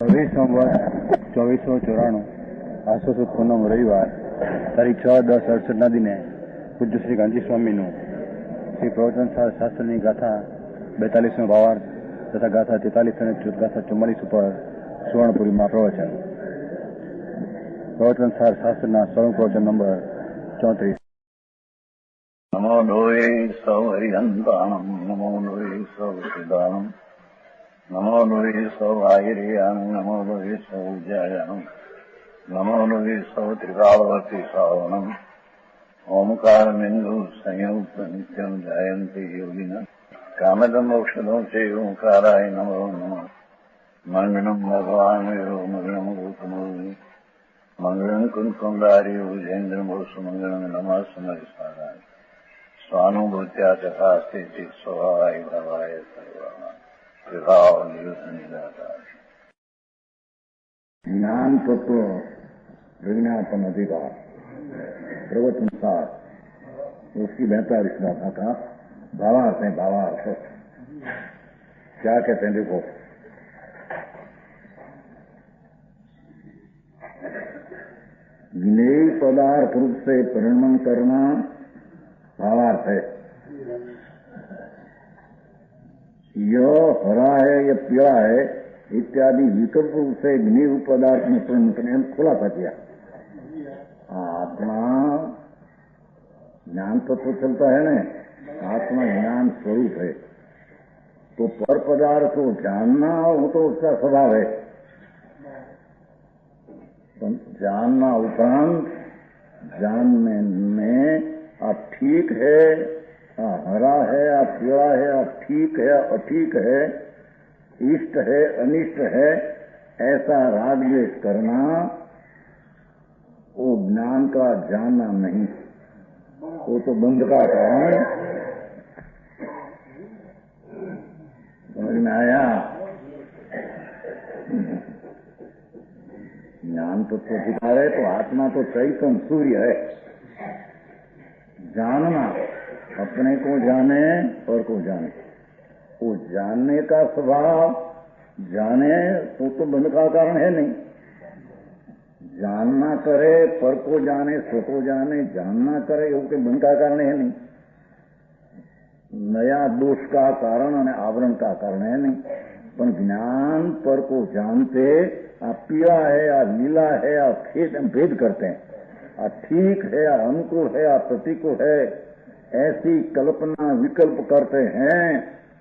संवत 2494 आसो पूनम रविवार तारीख 6/10/68 दिने पूज्य श्री गांधी स्वामी श्री प्रवचन शास्त्र की गाथा 42 भावार्थ तथा गाथा 43 અને ગાથા 44 पर सुवर्णपुरी में प्रवचन प्रवचन शास्त्र स्वयं प्रवचन नंबर 34। नमो लोये सौ हरिहंताणम नमो लोये सौ सिद्धाणम नमो लोये सौ आयर्याम नमो लोये सौ जयाम नमो लोये सौ त्रिकालवर्ती सावनम ओंकारमिंदु संयुक्त नित्यम जायन्ति योगिना कामदम औषधों से ओंकाराय नमो नमः मंगलम भगवान मंगलम गौतमोनि मंगलम कुंकुंडारी उजेन्द्र सुमंगलम नमः समरिस्मराय स्वानुभूत्या चकास्ते स्वभावाय भवाय ज्ञान तत्व विज्ञापन अधिकार प्रवचन सार उसकी 42 गाथा का भावार्थ है। भावार्थ क्या कहते हैं देखो, ज्ञेय पदार्थ रूप से परिणमन करना भावार्थ है। यह हरा है, यह पीला है इत्यादि विकल्प रूप से ज्ञेय पदार्थ में परिणमन करने खुलासा किया। आत्मा ज्ञान तत्व चलता है न, आत्मा ज्ञान स्वरूप है, तो पर पदार्थ को जानना वो तो उसका स्वभाव है। तो जानना उपरांत जानने में अब ठीक है, हरा है, अब पीला है, अब ठीक है, अठीक है, इष्ट है, अनिष्ट है, ऐसा राग द्वेष करना वो ज्ञान का जानना नहीं, वो तो बंध का कारण। समझ में आया? ज्ञान तो अधिकार है, तो आत्मा तो चैतन्य सूर्य है। जानना अपने को जाने और को जाने, वो जानने का स्वभाव जाने तो बंध का कारण है नहीं। जानना करे पर को जाने, स्व को जाने, जानना करे वो के बंध का कारण है नहीं। नया दोष का कारण और आवरण का कारण है नहीं। पर ज्ञान पर को जानते आ पीड़ा है, आ लीला है, आ भेद करते हैं। आ ठीक है, आ अनुकूल है, आ प्रतिकूल है, ऐसी कल्पना विकल्प करते हैं।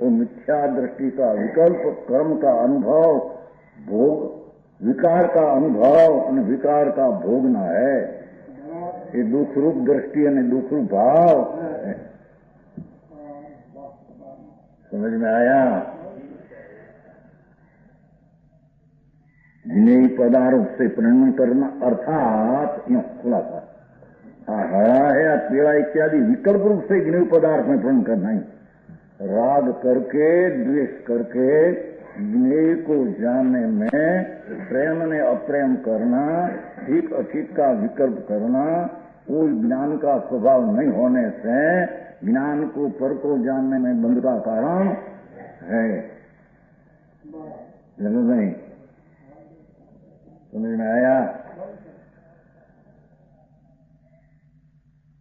वो मिथ्या दृष्टि का विकल्प, कर्म का अनुभव, भोग विकार का अनुभव और विकार का भोगना है। ये दुख रूप दृष्टि और दुख रूप भाव है। समझ में आया? ज्ञेय पदार्थ से परिणमन करना अर्थात यह खुलासा हरा है या पीला इत्यादि विकल्प रूप से ज्ञेय पदार्थ में परिणमन करना ही। राग करके द्वेष करके ज्ञेय को जानने में प्रेम ने अप्रेम करना, ठीक अठीक का विकल्प करना, वो ज्ञान का स्वभाव नहीं होने से ज्ञान को पर को जानने में बंध का कारण है। नहीं समझ में आया?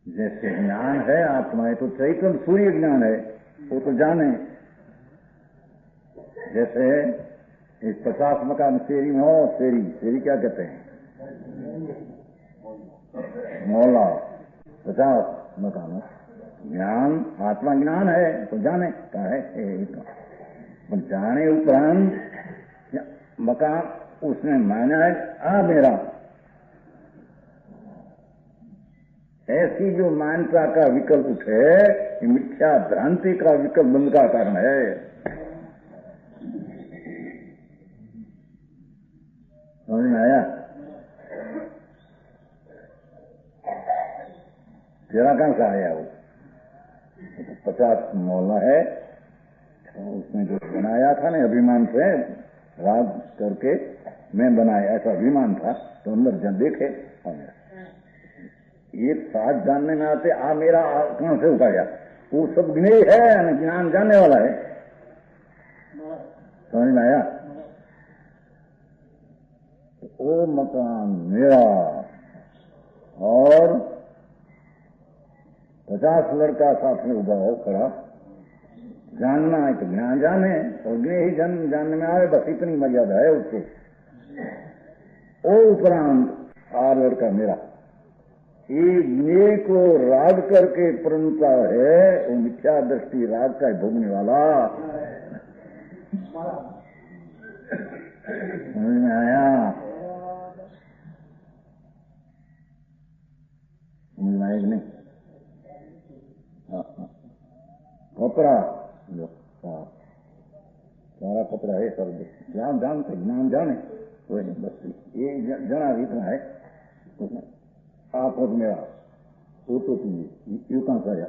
जैसे ज्ञान है आत्मा है तो चैतन्य सूर्य ज्ञान है, वो तो जाने। जैसे इस 50 मकान शेरी में हो, शेरी क्या कहते हैं? मौला 50 मकान हो। ज्ञान आत्मा ज्ञान है तो जाने का है। तो जाने उपरांत मकान उसने माना है आ मेरा, ऐसी जो मान्यता का विकल्प उठे मिथ्या भ्रांति का विकल्प बंध का कारण है। समझ में आया? तेरा कहां से आया? वो 50 मौला है, उसने जो बनाया था ना अभिमान से राग करके मैं बनाया, ऐसा अभिमान था। तो अंदर जब देखे एक साथ जानने में आते आ मेरा कहां से उठाया? वो सब ज्ञेय है, ज्ञान जानने वाला है। समझ में आया? वो मकान मेरा और 50 लड़का साथ में उभा हो खड़ा, जानना है तो ज्ञान जाने और ज्ञ ही जानने में आवे, बस इतनी मर्यादा है उसको। ओ उपरांत आ लड़का मेरा, ये ज्ञ को राग करके परमता है, वो मिथ्या दृष्टि राग का भोगने वाला। समझ में आया? समझ में आया कि नहीं? कपड़ा सारा कपड़ा है सर, ज्ञान जानते ज्ञान जाने कोई नहीं, बस ये जना इतना है उसमें। आप और मेरा वो तो यू कहां से आया?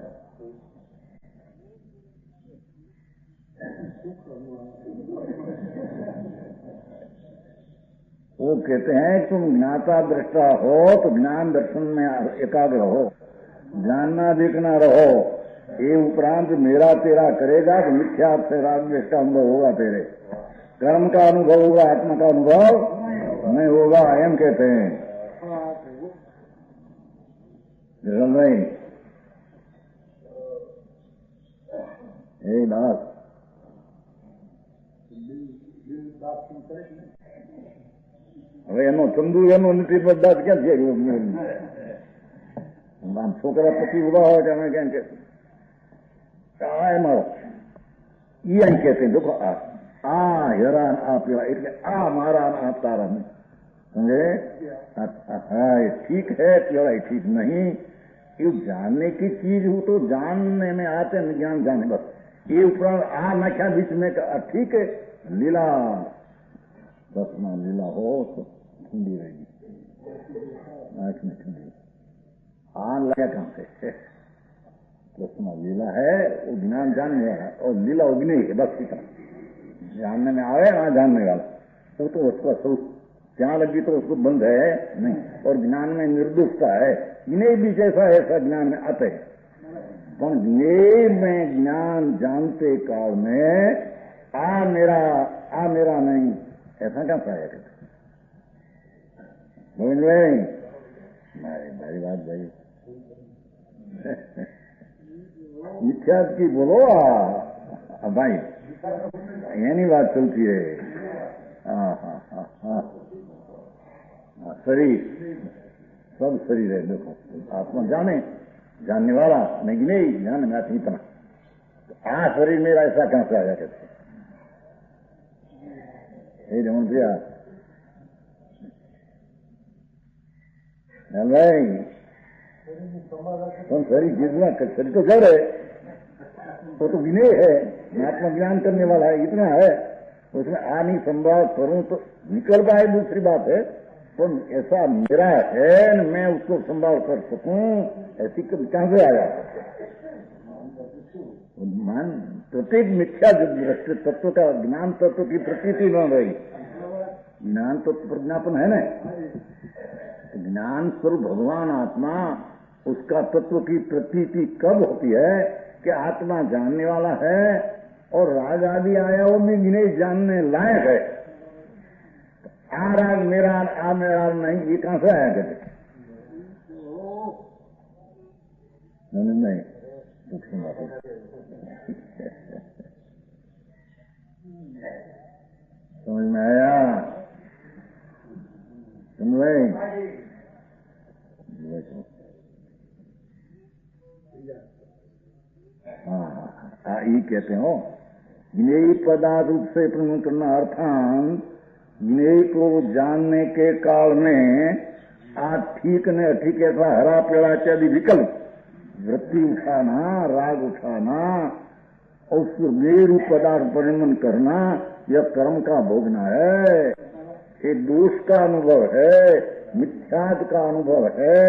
वो कहते हैं तुम ज्ञाता दृष्टा हो तो ज्ञान दर्शन में एकाग्र हो, जानना देखना रहो। ये उपरांत मेरा तेरा करेगा तो मिथ्या से राग द्वेष का अनुभव होगा, तेरे कर्म का अनुभव होगा, आत्मा का अनुभव नहीं होगा। एम कहते हैं नहीं दास હવે એનો ચંદુ એનો નથી બધા ક્યાં છે? આમ છોકરા પછી ઉભા હોય તો અમે કેમ કે મારો ઈ એમ કહેते देखो आ હેરાન आ પેલા એટલે आ मारा आ तारा नहीं समझे? ठीक है पेड़ा ठीक नहीं, ये जानने की चीज हो तो जानने में आते हैं, ज्ञान जाने बस। ये ऊपर आ नख्या बीच में ठीक है, लीला बस ना लीला हो तो ठंडी रहेगी, आंख में ठंडी। आ लगा कहां से? प्रश्न लीला है, वो ज्ञान जानने वाला और लीला उगनी है, बस इतना जानने में आवे वहां जानने वाला, वो तो उसका स्वरूप जहां लगी तो उसको बंद है नहीं। और ज्ञान में निर्दोषता है, इन्हें भी जैसा ऐसा ज्ञान में आते हैं, पर में ज्ञान जानते काल में आ मेरा नहीं, ऐसा क्या पाया करते? बोल रहे भाई बात भाई मिथ्या की बोलो भाई, यानी बात चलती है। शरीर सब शरीर है, देखो आत्मा जाने जानने वाला नहीं ज्ञान में आती इतना। आ शरीर मेरा ऐसा कहां से आया करते? रमन भैया भाई तुम शरीर जितना शरीर तो जड़ है, वो तो विनय है, आत्मज्ञान करने वाला है, इतना है। उसमें आ नहीं संभाव करूं तो निकल पाए दूसरी बात है, पर ऐसा मेरा है न मैं उसको संभाव कर सकूं, ऐसी कहां से आया? मान प्रत्येक मिथ्या दृष्टि तत्व का ज्ञान तत्व की प्रतीति न रही, ज्ञान तत्व प्रज्ञापन है ना, ज्ञान स्वरूप भगवान आत्मा, उसका तत्व की प्रतीति कब होती है कि आत्मा जानने वाला है और राग आदि आया वो भी नहीं जानने लायक है। आ राग मेरा आ मेरा नहीं, ये कहां से आया कहते? नहीं सूक्ष्म बात समझ में आया? समझ में ये कहते हो ज्ञेय पदार्थ रूप से प्रमाण करना, अर्थान ज्ञेय को जानने के काल में ठीक ने अठीक ऐसा हरा पेड़ा इत्यादि विकल्प वृत्ति उठाना, राग उठाना और उस ज्ञेय रूप पदार्थ परिणमन करना, यह कर्म का भोगना है, ये दोष का अनुभव है, मिथ्याद का अनुभव है,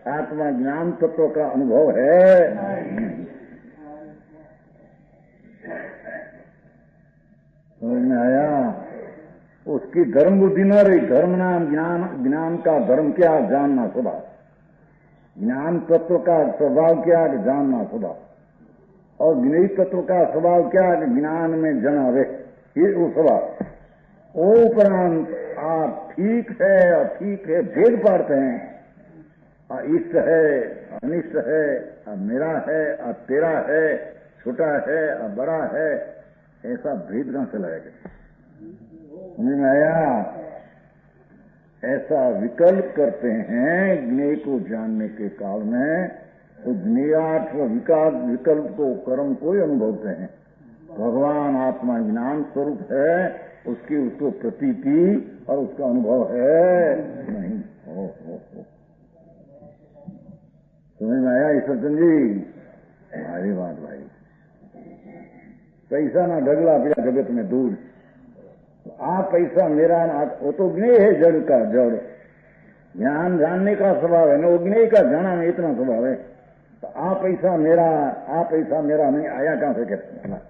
आत्मा ज्ञान तत्व का अनुभव है। समझ में आया? उसकी धर्म बुद्धि न रही, धर्म नाम ज्ञान का धर्म क्या? जानना स्वभाव। ज्ञान तत्व का स्वभाव क्या? जानना स्वभाव। और ज्ञेय तत्व का स्वभाव क्या? ज्ञान में जनावे, ये वो स्वभाव। वो उपरांत आप ठीक है अठीक है भेद पाड़ते हैं। इष्ट है अनिष्ट है, मेरा है तेरा है, छोटा है बड़ा है, ऐसा भेद कहां से लाएगा? समझ में आया? ऐसा विकल्प करते हैं ज्ञेय को जानने के काल में, तो ज्ञेयार्थ विकल्प को कर्म को ही अनुभवते हैं। भगवान आत्मा ज्ञान स्वरूप है, उसकी उसको प्रतीति और उसका अनुभव है नहीं। हो। समझ में आया ईश्वरचंद जी? हमारी बात भाई, पैसा ना ढगला पिया जगत में दूर। आप पैसा मेरा ना, वो तो ज्ञेय है, जड़ का जड़। ज्ञान जानने का स्वभाव है ना, वो ज्ञेय का जाना में इतना स्वभाव है। तो आप पैसा मेरा नहीं आया कहां से? कहते हैं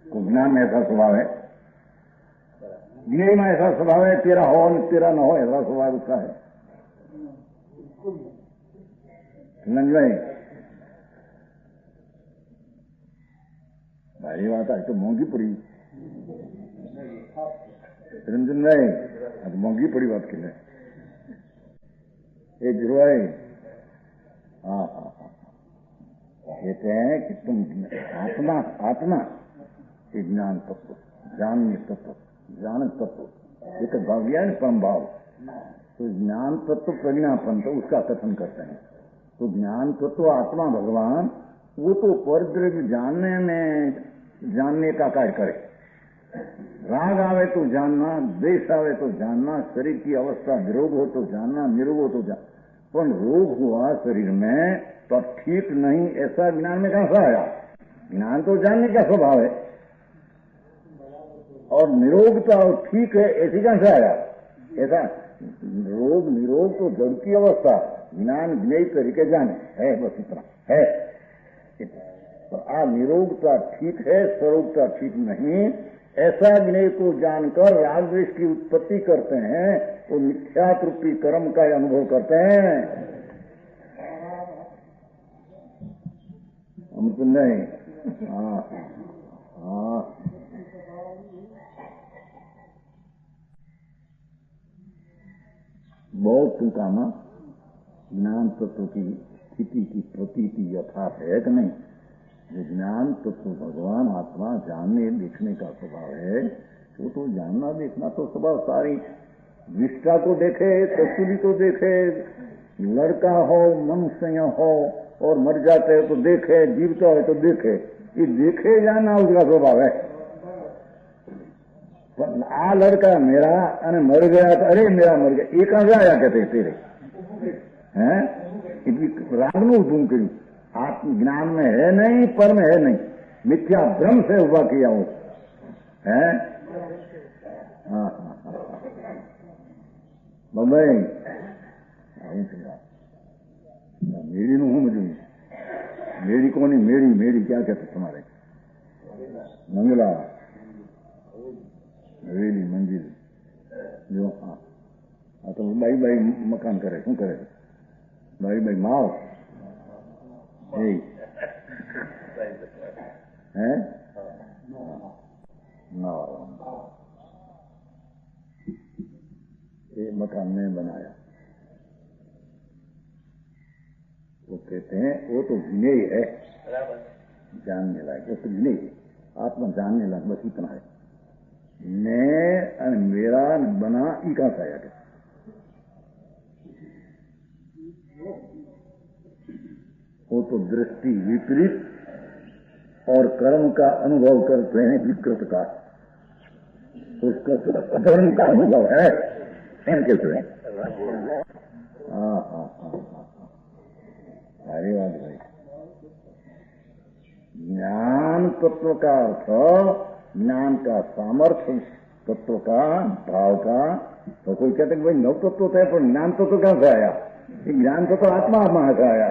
ज्ञान में ऐसा स्वभाव है, ज्ञेय में ऐसा स्वभाव है, तेरा हो तेरा न हो ऐसा स्वभाव उसका है। समझ गए? भारी बात है, तो महंगी पड़ी रंजन भाई, अब महंगी पड़ी बात के लिए एक गिरवाई। हाँ, कहते हैं कि तुम आत्मा एक ज्ञान तत्व, जाननीय तत्व, जानक तत्व, एक भाव गया परम भाव। तो ज्ञान तत्व प्रज्ञापन, तो उसका कथन करते हैं। तो ज्ञान तत्व आत्मा भगवान, वो तो परद्रव्य जानने का कार्य करे। राग आवे तो जानना, द्वेष आवे तो जानना, शरीर की अवस्था निरोग हो तो जानना, निरोग हो तो जानना। पर रोग हुआ शरीर में तो ठीक नहीं, ऐसा ज्ञान में कहां से आया? ज्ञान तो जानने का स्वभाव है, और निरोगता ठीक है ऐसी कहां से आया? ऐसा रोग निरोग तो जड़ की अवस्था, ज्ञान ज्ञेय तरीके जाने है, बस इतना है। तो निरोगता ठीक है, स्वरूपता ठीक नहीं, ऐसा ज्ञेय को जानकर राग द्वेष की उत्पत्ति करते हैं, वो मिथ्यात्व रूपी कर्म का अनुभव करते हैं। अमृत नहीं। हाँ, बहुत टूकाना ज्ञान तत्व की स्थिति की प्रतीति यथार्थ है कि नहीं? जो ज्ञान तत्व भगवान आत्मा जानने देखने का स्वभाव है, वो तो जानना देखना तो स्वभाव। सारी विष्टा को देखे, कस्तूरी को देखे, लड़का हो मनुष्य हो और मर जाते हो तो देखे, जीवता हो तो देखे, ये देखे जाना उसका स्वभाव है। आ लड़का मेरा अरे मर गया तो अरे मेरा मर गया, ये कहां से आया कहते तेरे हैं? राग नु धूम करी आत्मज्ञान में है नहीं, पर में है नहीं, मिथ्या भ्रम से हुआ किया हो है। बम्बई मेरी नु हूं मुझे, मेरी कौन है? मेरी क्या कहते तुम्हारे? मंगला हवेली मंजिल जो। हाँ, तो भाई मकान करे, શું કરે? भाई माओ है ना, ये मकान ने बनाया। वो कहते हैं वो तो ज्ञेय है, जानने लायक, वो तो ज्ञेय आत्मा जानने लायक, बस इतना है। मैं मेरा बना ई कहां से आया? वो तो दृष्टि विपरीत और कर्म का अनुभव करते हैं विकृत का, उसका धर्म का अनुभव है कहते हैं। हाँ, अरे बात भाई, ज्ञान तत्व का अर्थ, ज्ञान का सामर्थ्य तत्व का भाव का। तो कोई कहते भाई नव तत्व है, पर ज्ञान तत्व कहां से आया? ज्ञान तो आत्मा से आया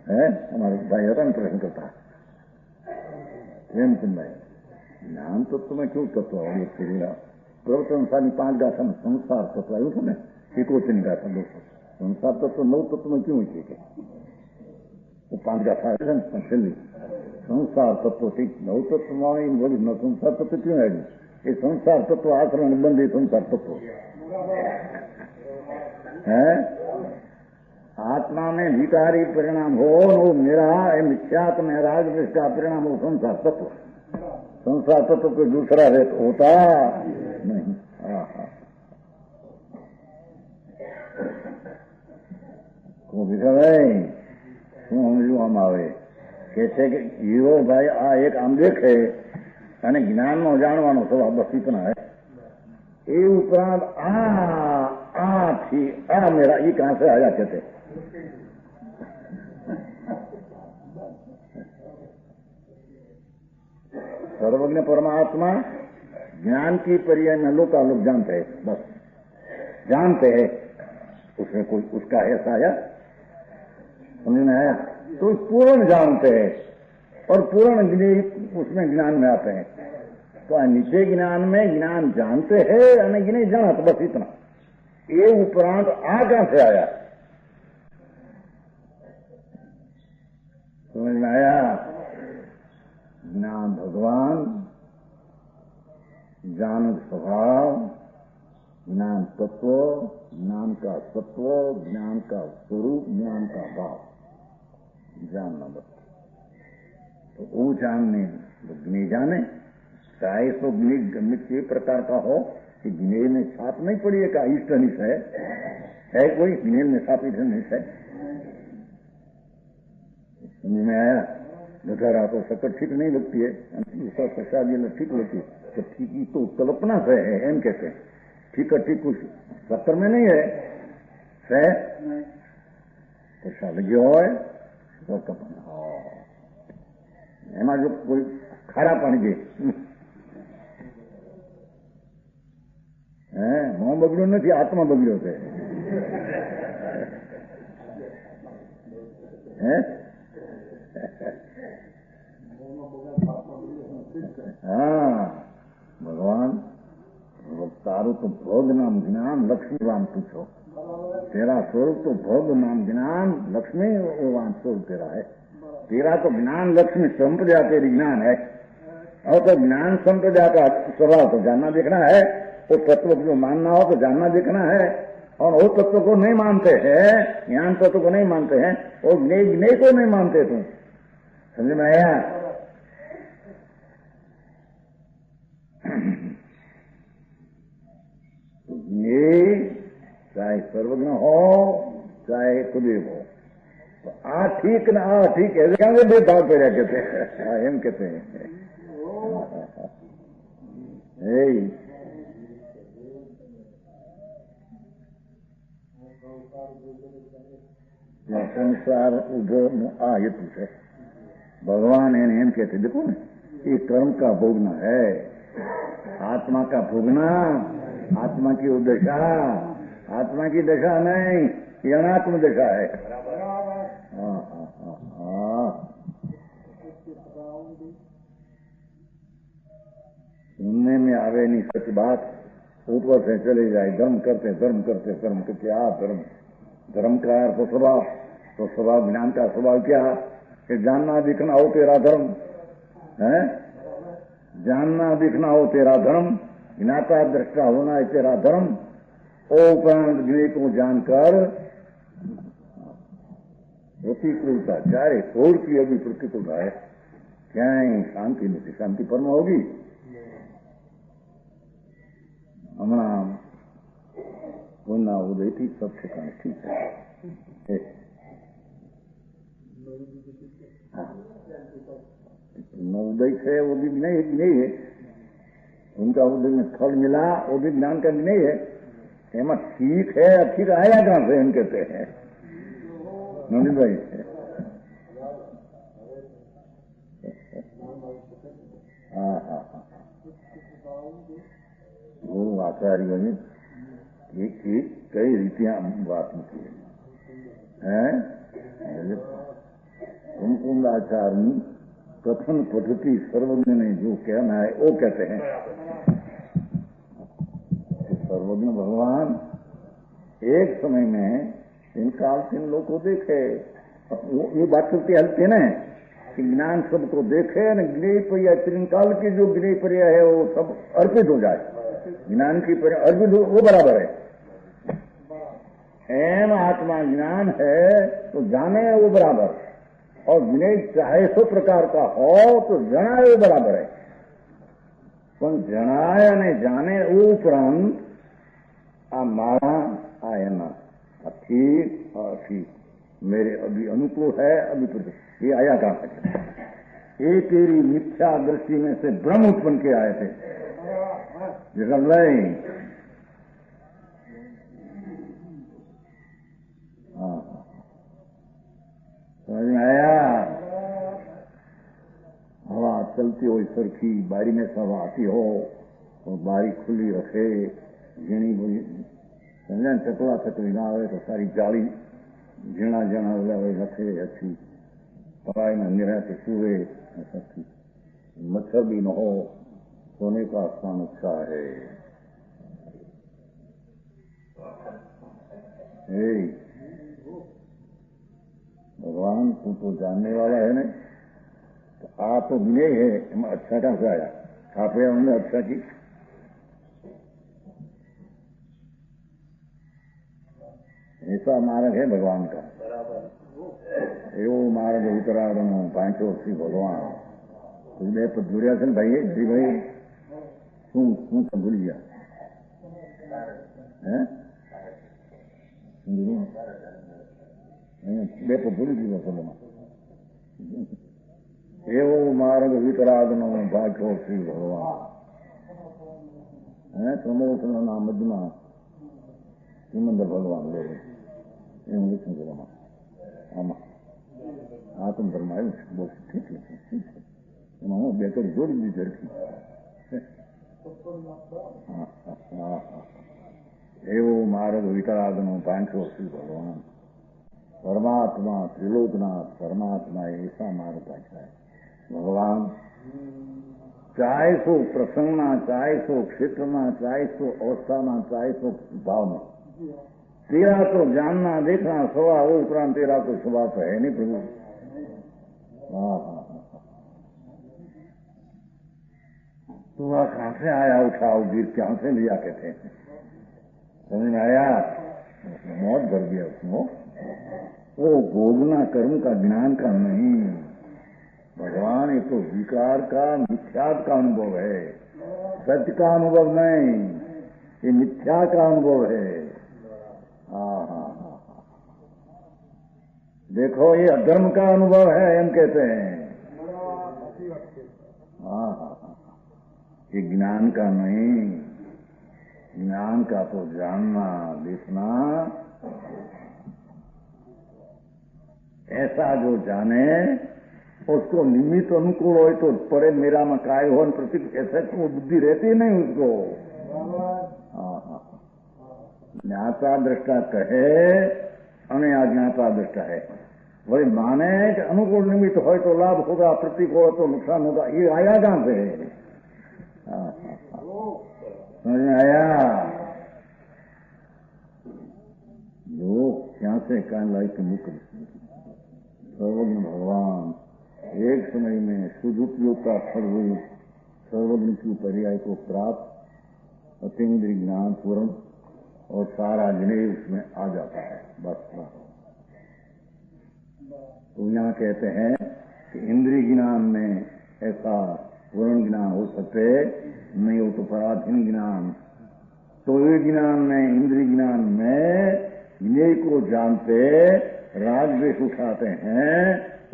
है। हमारे भाई रंग प्रश्न करता है प्रेमचंद भाई, ज्ञान तत्व में क्यों तत्व हो? प्रवचन सानी 5 गाथा में संसार तत्व आयु था, एक वचन गाथा 2 संसार तत्व 9 तत्व में क्यों है? वो 5 गाथा छेल्ली संसार तत्व ठीक 9 तत्व में बोली न संसार तत्व क्यों है? ये संसार तत्व आचरण बंद है संसार तत्व है। आत्मा में विकारी परिणाम हो वो मेरा मिथ्यात्म में राग द्वेष का परिणाम हो संसार तत्व। संसार तत्व कोई दूसरा है तो होता नहीं। को विषय શું સમજવામાં આવે કે છે કે જીવો ભાઈ આ એક આમ દેખે અને જ્ઞાનનો જાણવાનો સ્વભાવ બસ ઇતના હે। એ ઉપરાંત આ थी मेरा ये कहां से आया कहते सर्वज्ञ परमात्मा ज्ञान की पर्याय में लोग जानते हैं, बस जानते हैं, उसमें कोई उसका ऐसा है समझ में आया। तो पूर्ण जानते हैं और पूर्ण उसमें ज्ञान में आते हैं। तो नीचे ज्ञान में ज्ञान जानते हैं या नहीं जाना, तो बस इतना। ये उपरांत आ कहां से आया समझ में आया। ज्ञान भगवान, ज्ञान स्वभाव, ज्ञान तत्व, ज्ञान का सत्व, ज्ञान का स्वरूप, ज्ञान का भाव जानना बस। तो वो जानने नहीं जाने चाहे तो गणित के प्रकार का हो कि ज्ञेय में छाप नहीं पड़ी है का इष्ट अनिष्ट है कोई ज्ञेय में छाप इष्ट अनिष्ट है समझ में आया। नजारा तो सकट ठीक नहीं लगती है, उसका प्रसाद ये ठीक लगती है। तो ठीक ही तो कल्पना से है एम कहते हैं। ठीक कुछ सत्तर में नहीं है प्रसाद लगे हो એમાં જો કોઈ ખારા પાણી દે મોં બગડ્યું નથી, આત્મા બગડ્યો છે। हाँ भगवान तारू तो भोग नाम ज्ञान लक्ष्मीवान पूछो, तेरा स्वरूप तो भोग नाम ज्ञान लक्ष्मीवान स्वरूप तेरा है। तेरा तो ज्ञान लक्ष्मी संप्रदा तेरी ज्ञान है, और तो ज्ञान संप्रदा का स्वभाव तो जानना देखना है। वो तत्व को मानना हो तो जानना देखना है, और वो तत्व को नहीं मानते हैं, ज्ञान तत्व को नहीं मानते हैं, वो ज्ञेय को नहीं मानते। तुम समझ में आया। ज्ञेय चाहे सर्वज्ञ हो चाहे कुदेव हो, तो आ ठीक ना आ ठीक है क्या भेदभाव पे कहते हैं एम कहते हैं। संसार उभो आ हेतु है भगवान एम कहते देखो ना, ये कर्म का भोगना है, आत्मा का भोगना, आत्मा की दशा, आत्मा की दशा नहीं, ये अनात्म दशा है। सुनने में आवे नहीं सच बात, ऊपर से चले जाए। धर्म करते धर्म करते धर्म करते आ धर्म, धर्म का अर्थ तो स्वभाव, तो स्वभाव ज्ञान का स्वभाव क्या है कि जानना दिखना हो तेरा धर्म है, जानना दिखना हो तेरा धर्म, ज्ञाता दृष्टा होना है तेरा धर्म। उपरांत ज्ञेय को जानकर प्रतिकूलता चाहे थोड़ की अभी प्रतिकूलता है क्या शांति नहीं, शांति परम होगी। हमारा होना उदय थी सब ठिकाने ठीक है। उदय है वो भी नहीं है, उनका उदय में फल मिला वो भी ज्ञान का नहीं है। एमा ठीक है, ठीक आया कहां से हम कहते हैं नंदी भाई। हाँ वो आचार्यों ने कई रीतियां बात की है। कुमकुंद आचार्य कथन पद्धति सर्वज्ञ ने जो कहना है वो कहते हैं। सर्वज्ञ भगवान एक समय में इन काल से इन लोग को देखे, ये बात चलती हल्के न कि ज्ञान सबको देखे न ज्ञेय पर्याय त्रिकाल की जो ज्ञेय पर्याय है वो सब अर्पित हो जाए। ज्ञान की पर्याय अर्पित वो बराबर है। एम आत्मा ज्ञान है तो जाने वो बराबर, और ज्ञेय चाहे सो प्रकार का हो तो जनाए वो बराबर है। પણ જણાય અને જાણે ઉપરાંત आ मारा आ एना ठीक और ठीक मेरे अभी अनुकूल है, अभी ये आया कहां से? ये तेरी मिथ्या दृष्टि में से ब्रह्म उत्पन्न के आए थे। नहीं समझ में आया? हवा चलती हो सरखी, बारी में सब आती हो तो बारी खुली रखे, झीणी बुरी समझा, चतुरा चतुरी ना आवे तो सारी जाली झीणा झीणा रखे अच्छी, पढ़ाई में निराते सूए सखी, मच्छर भी न हो, सोने का स्थान अच्छा है। भगवान तू तो जानने वाला है ना, तो आप तो मिले है, अच्छा कहां से आया? आपने हमने अच्छा की ऐसा मार्ग है भगवान का। एवो मार्ग उत्तरायण પાંચો શ્રી ભગવાન બે તો જોડ્યા છે ને ભાઈ, જી ભાઈ શું શું ભૂલી ગયા હે? બે તો ભૂલી ગયો સલોમાં। એવો માર્ગ વિતરાગનો પાંચો શ્રી ભગવાન હે પ્રમોદના મધ્યમાં શ્રીમંદર ભગવાન લે એવું લીધું કરવામાં આમાં આત્મ ધર્મ આવ્યું છે। બહુ ઠીક છે, એમાં હું બે તો જોડી દીધી ઝડકી। એવો માર્ગ વિતરાગનો પાંચો શ્રી ભગવાન परमात्मा त्रिलोकनाथ परमात्मा ऐसा मार्ग पाता है भगवान। चाहे सो प्रसंग में, चाहे सो क्षेत्र में, चाहे सो अवस्था में, चाहे सो भाव में, तेरा तो जानना देखना स्वभाव उपरांत तेरा तो स्वभाव तो है नहीं प्रभु। तो वह कहां से आया उठाओ गिर, कहां से लिया कहते हैं? समझ में आया? मौत भर गया उसमें। वो भोगना कर्म का ज्ञान का नहीं, भगवान ये तो विकार का मिथ्यात का अनुभव है, सत्य का अनुभव नहीं, ये मिथ्या का अनुभव है। देखो ये अधर्म का अनुभव है हम कहते हैं। ये ज्ञान का नहीं, ज्ञान का तो जानना देखना। ऐसा जो जाने उसको निमित्त अनुकूल हो तो पड़े मेरा में काय हो प्रतीक, ऐसे तो बुद्धि रहती नहीं उसको। ज्ञाता दृष्टा कहे અને अज्ञाता दृष्टा है, वही माने कि अनुकूल निमित्त हो तो लाभ होगा, प्रतीक हो तो नुकसान होगा। ये आया कहां से? समझ में आया? लोग क्या से कहा लाइक मुक्त सर्वज्ञ भगवान एक समय में सुदुपयोग का फल हुई सर्वज्ञ की पर्याय को प्राप्त, अतीन्द्रिय ज्ञान पूर्ण और सारा ज्ञेय उसमें आ जाता है। बस तो यहाँ कहते हैं कि इंद्रिय ज्ञान में ऐसा पूर्ण ज्ञान हो सकते नहीं हो तो पराधीन ज्ञान, तो ये ज्ञान में इंद्रिय ज्ञान में ज्ञेय को जानते राग द्वेष उठाते हैं,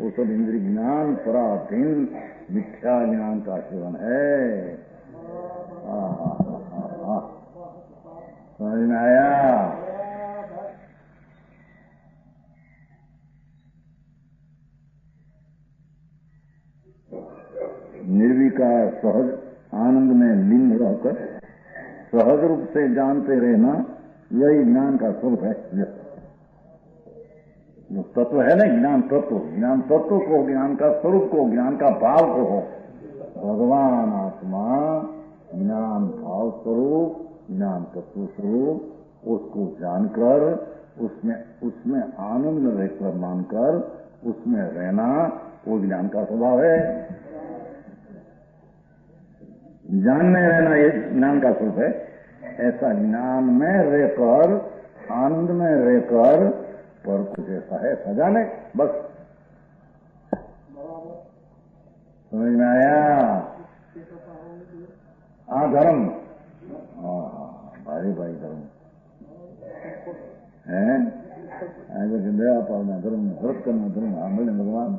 वो सब इंद्रिय ज्ञान पराधीन मिथ्या ज्ञान का सेवन है। समझ में आया? निर्विकार सहज आनंद में लीन रहकर सहज रूप से जानते रहना, यही ज्ञान का स्वरूप है। जो तत्व है ना ज्ञान तत्व, ज्ञान तत्व को, ज्ञान का स्वरूप को, ज्ञान का भाव को हो, भगवान आत्मा ज्ञान भाव स्वरूप, ज्ञान तत्व स्वरूप, उसको जानकर उसमें आनंद रहकर मानकर उसमें रहना, वो ज्ञान का स्वभाव है। ज्ञान में रहना ये ज्ञान का स्वरूप है। ऐसा ज्ञान में रहकर, आनंद में रहकर पर कुछ ऐसा है सजाने, बस समझ में आया। धर्म, भाई भाई धर्म है। दया पालना धर्म, व्रत करना धर्म, बोले भगवान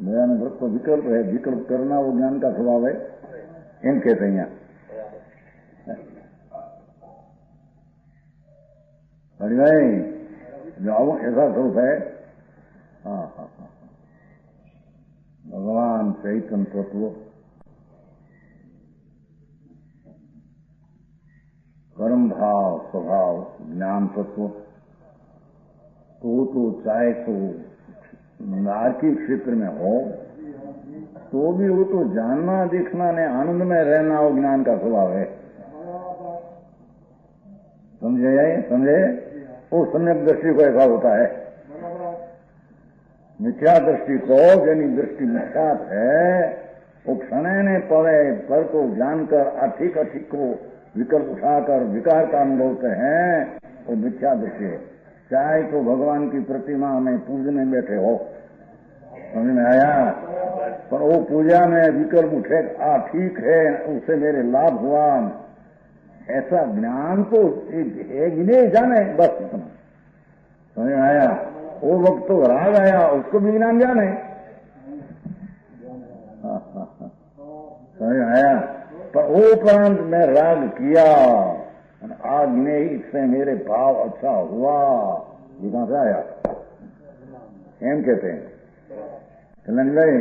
दया में व्रत तो विकल्प है, विकल्प करना वो ज्ञान का स्वभाव है, इन कहते हैं। बड़ी भाई जाओ, ऐसा स्वरूप है। भगवान चैतन्य तत्व, कर्म भाव स्वभाव ज्ञान तत्व, तो चाहे तो नारकी क्षेत्र में हो तो भी वो तो जानना देखना ने आनंद में रहना वो ज्ञान का स्वभाव है। समझे? वो सम्यक दृष्टि को ऐसा होता है। मिथ्या दृष्टि को, यानी दृष्टि मिथ्यात है, वो क्षण ने पड़े पर को जानकर अधिक अधिक को विकल्प उठाकर विकार का अनुभवते हैं, वो मिथ्या दृष्टि है। चाहे तो भगवान की प्रतिमा में पूजने बैठे हो, समझ में आया, पर वो पूजा में विकल्प उठे, ठीक है उससे मेरे लाभ हुआ, ऐसा ज्ञान तो एक ही नहीं जाने, बस इतना समझ में आया। वो वक्त तो राग आया, उसको भी ज्ञान जाने, समझ में आया। पर वो उपरांत में राग किया, आज नहीं, इससे मेरे भाव अच्छा हुआ, ये कहां से आया? एम कहते हैं चलन गए।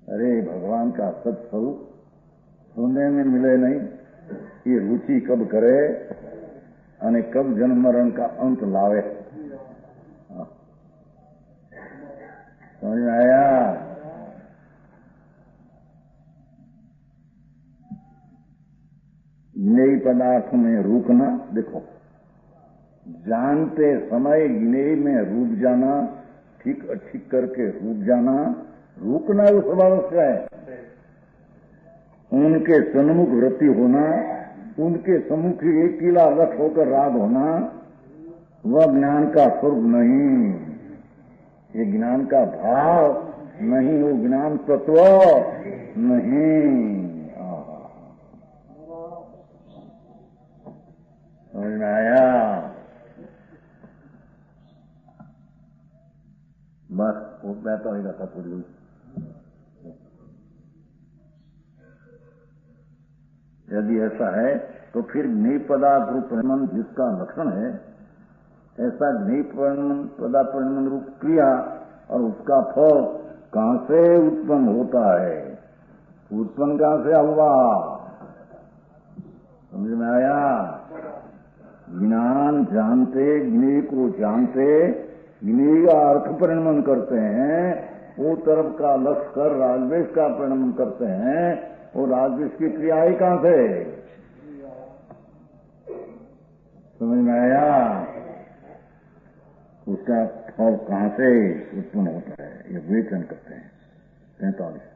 अरे भगवान का सत्स्वरूप सुनने में मिले नहीं, ये रुचि कब करे और कब जन्म मरण का अंत लावे, समझ में आया। ज्ञेय पदार्थ में रुकना, देखो जानते समय ज्ञेय में रुक जाना, ठीक ठीक करके रुक जाना, रुकना वो स्वभाव का है। उनके सन्मुख वृत्ति होना, उनके सम्मुख एक किला रख होकर राग होना, वह ज्ञान का स्वरूप नहीं, ये ज्ञान का भाव नहीं, वो ज्ञान तत्व नहीं। समझ में आया? बस वो बैठा ही रखा पूरी। यदि ऐसा है तो फिर ज्ञेय पदार्थ रूप परिणाम जिसका लक्षण है, ऐसा ज्ञेय पदार्थ परिणाम रूप क्रिया और उसका फल कहां से उत्पन्न होता है, उत्पन्न कहां से हुआ, समझ में आया। ज्ञान जानते, ज्ञेय को जानते, ज्ञेय का अर्थ परिणमन करते हैं, वो तरफ का लक्ष्य कर राजवेश का परिणमन करते हैं, वो राजवेश की क्रिया ही कहां से, समझ में आया। उसका फल कहां से उत्पन्न होता है, ये विवेचन करते हैं। 43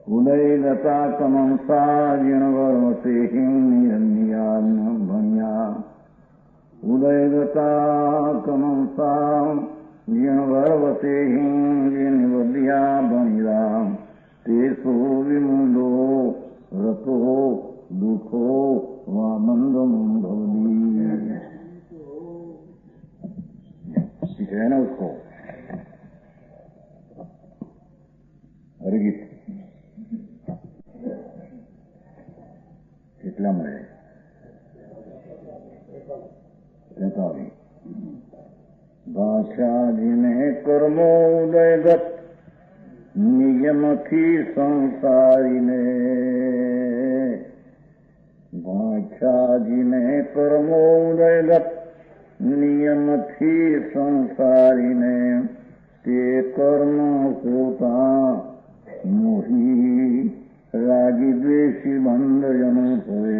उदयगता कमंसा जिणवर्मसे हिन्या उदयगता कमंसा जिणवर्वसे हिन्या बनिया तेसो विमुदो रतो दुखो वामंदम भवदी। ठीक है ना उसको हरगीत કેટલા મળે? 43 ભાષાજીને કર્મોદયગત નિયમથી સંસારીને, ભાષાજીને કર્મોદયગત નિયમથી સંસારીને તે કર્મ હોતા મોહી रागी द्वेषी बंध जन हुए।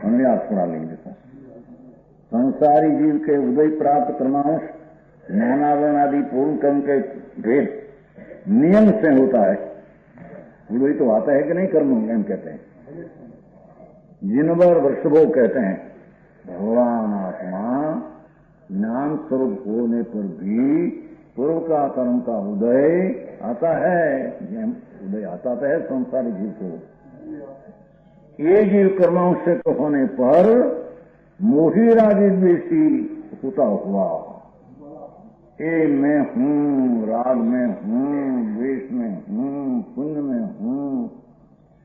अन्यास सुना लेंगे। देखो, संसारी जीव के उदय प्राप्त क्रमांश ज्ञानावरण आदि पूर्ण कर्म के भेद नियम से होता है। उदय तो आता है कि नहीं, कर्म नियम कहते हैं। जिनवर वृषभो कहते हैं, भगवान आत्मा ज्ञान स्वरूप होने पर भी पूर्व का कर्म का उदय आता है। उदय आता है संसारी जीव को। ये जीव कर्मांश से तो होने पर मोही राजी द्वेषी होता हुआ, ये मैं हूँ, राग में हूँ, द्वेष में हूँ, पुण्य में हूँ,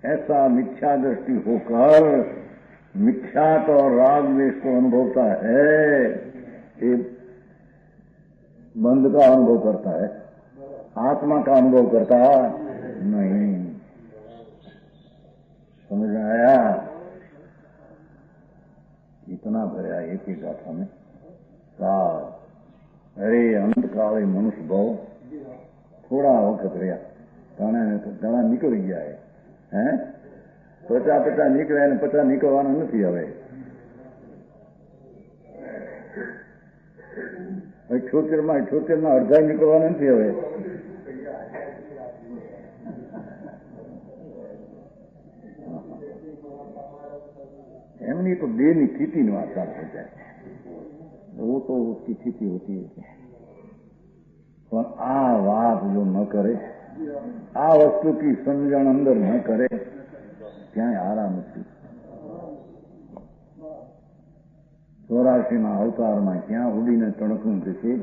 ऐसा मिथ्या दृष्टि होकर मिथ्यात और राग द्वेष को अनुभवता है। ये बंध का अनुभव करता है, आत्मा का अनुभव करता नहीं। समझ में आया? इतना भया एक ही गाथा में काल। अरे अंत काले मनुष्य भाव थोड़ा वक्त रहा, घણા નીકળી ગયા है। 50 નીકળ્યા ને 50 નીકળવાના નથી। હવે 78 અડધા નીકળવાના નથી। હવે એમની તો દેહની સ્થિતિની વાત हो जाए, वो तो उसकी स्थिति होती है। पर आ बात जो न करे, आ वस्तु की समझण अंदर न करे, क्या आराम નથી। 84 अवतार में क्या उड़ीने तणखुं थी,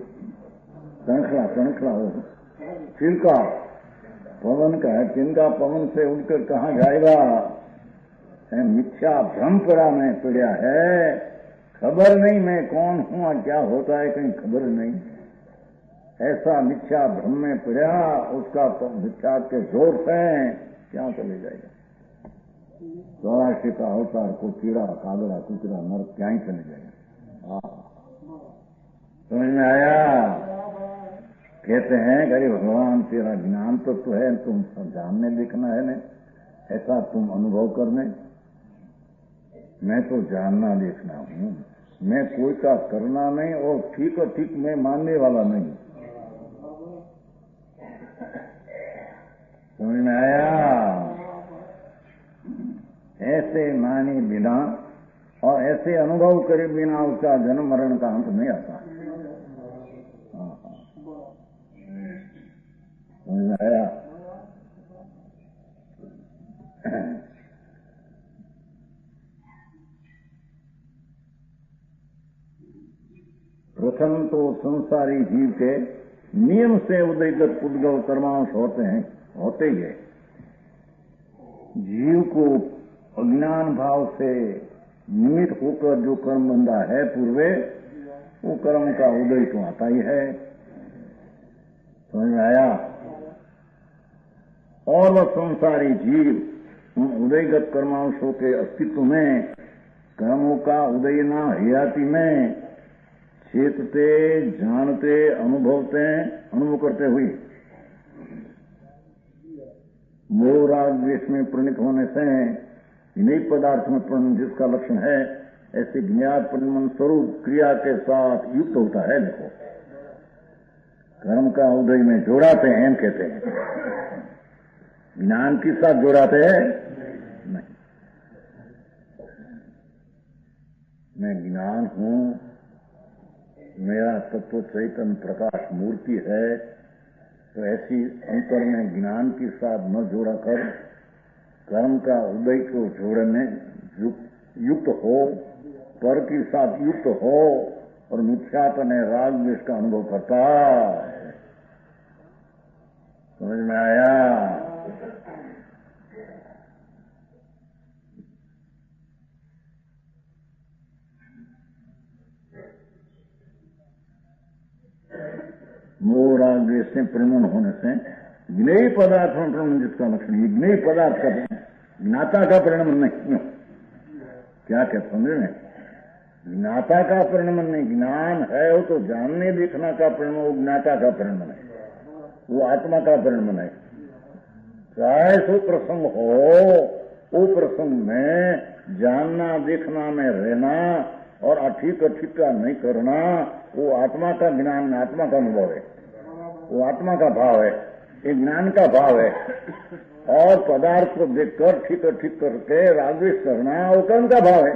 तणखला चिल्का पवन का है, तिनका पवन से उड़कर कहाँ जाएगा। मिथ्या भ्रम पड़ा में पड़ा है, खबर नहीं मैं कौन हूं और क्या होता है, कहीं खबर नहीं। ऐसा मिथ्या भ्रम में पड़ा, उसका मिथ्या के जोर से क्या चले जाएगा। 84 का अवतार को कीड़ा कागड़ा कुचरा नरक क्या ही चले जाएगा। समझ में आया? कहते हैं अरे भगवान तेरा ज्ञान तो है, तुम जानने देखना है न, ऐसा तुम अनुभव करने। मैं तो जानना देखना हूँ, मैं कोई का करना नहीं और ठीक और ठीक मैं मानने वाला नहीं। समझ में आया? ऐसे माने बिना और ऐसे अनुभव करे बिना उसका जन्म मरण का अंत नहीं आता। समझ में आया? प्रथम तो संसारी जीव के नियम से उदयगत उद्गव कर्मांश होते ही है। जीव को अज्ञान भाव से निमित्त होकर जो कर्म बंधा है पूर्वे, वो कर्म का उदय तो आता ही है। समझ में आया? और वह संसारी जीव उदयगत कर्मांशों के अस्तित्व में कर्मों का उदय ना हयाती में चेतते, जानते, अनुभव करते हुए मोह राग द्वेष में प्रणीत होने से नई पदार्थ में प्रणन जिसका लक्षण है, ऐसे ज्ञात परिमन स्वरूप क्रिया के साथ युक्त होता है। देखो, कर्म का उदय में जोड़ाते हैं, कहते हैं। ज्ञान के साथ जोड़ाते हैं नहीं। मैं ज्ञान हूं, मेरा तत्व चैतन्य प्रकाश मूर्ति है, तो ऐसी अंतर में ज्ञान के साथ न जोड़ा कर कर्म का उदय को जोड़ने युक्त हो, पर के साथ युक्त हो और मिथ्यात्व ने राग द्वेष का अनुभव करता है। समझ में आया? मोह राग द्वेष से प्रणन होने से ज्ञेय पदार्थ में प्रणन जिसका लक्षण, ये ज्ञेय पदार्थ का ज्ञाता का परिणमन नहीं। क्या कहते समझे में? ज्ञाता का परिणमन नहीं, ज्ञान है वो तो जानने देखना का परिणमन, वो ज्ञाता का परिणमन है, वो आत्मा का परिणमन है। चाहे सो प्रसंग हो, वो प्रसंग में जानना देखना में रहना और अठीक अठीक का नहीं करना, वो आत्मा का ज्ञान, आत्मा का अनुभव है, वो आत्मा का भाव है, ये ज्ञान का भाव है। और पदार्थ को देखकर ठीक ठीक करके रागद्वेष करना, वो कर्म का भाव है,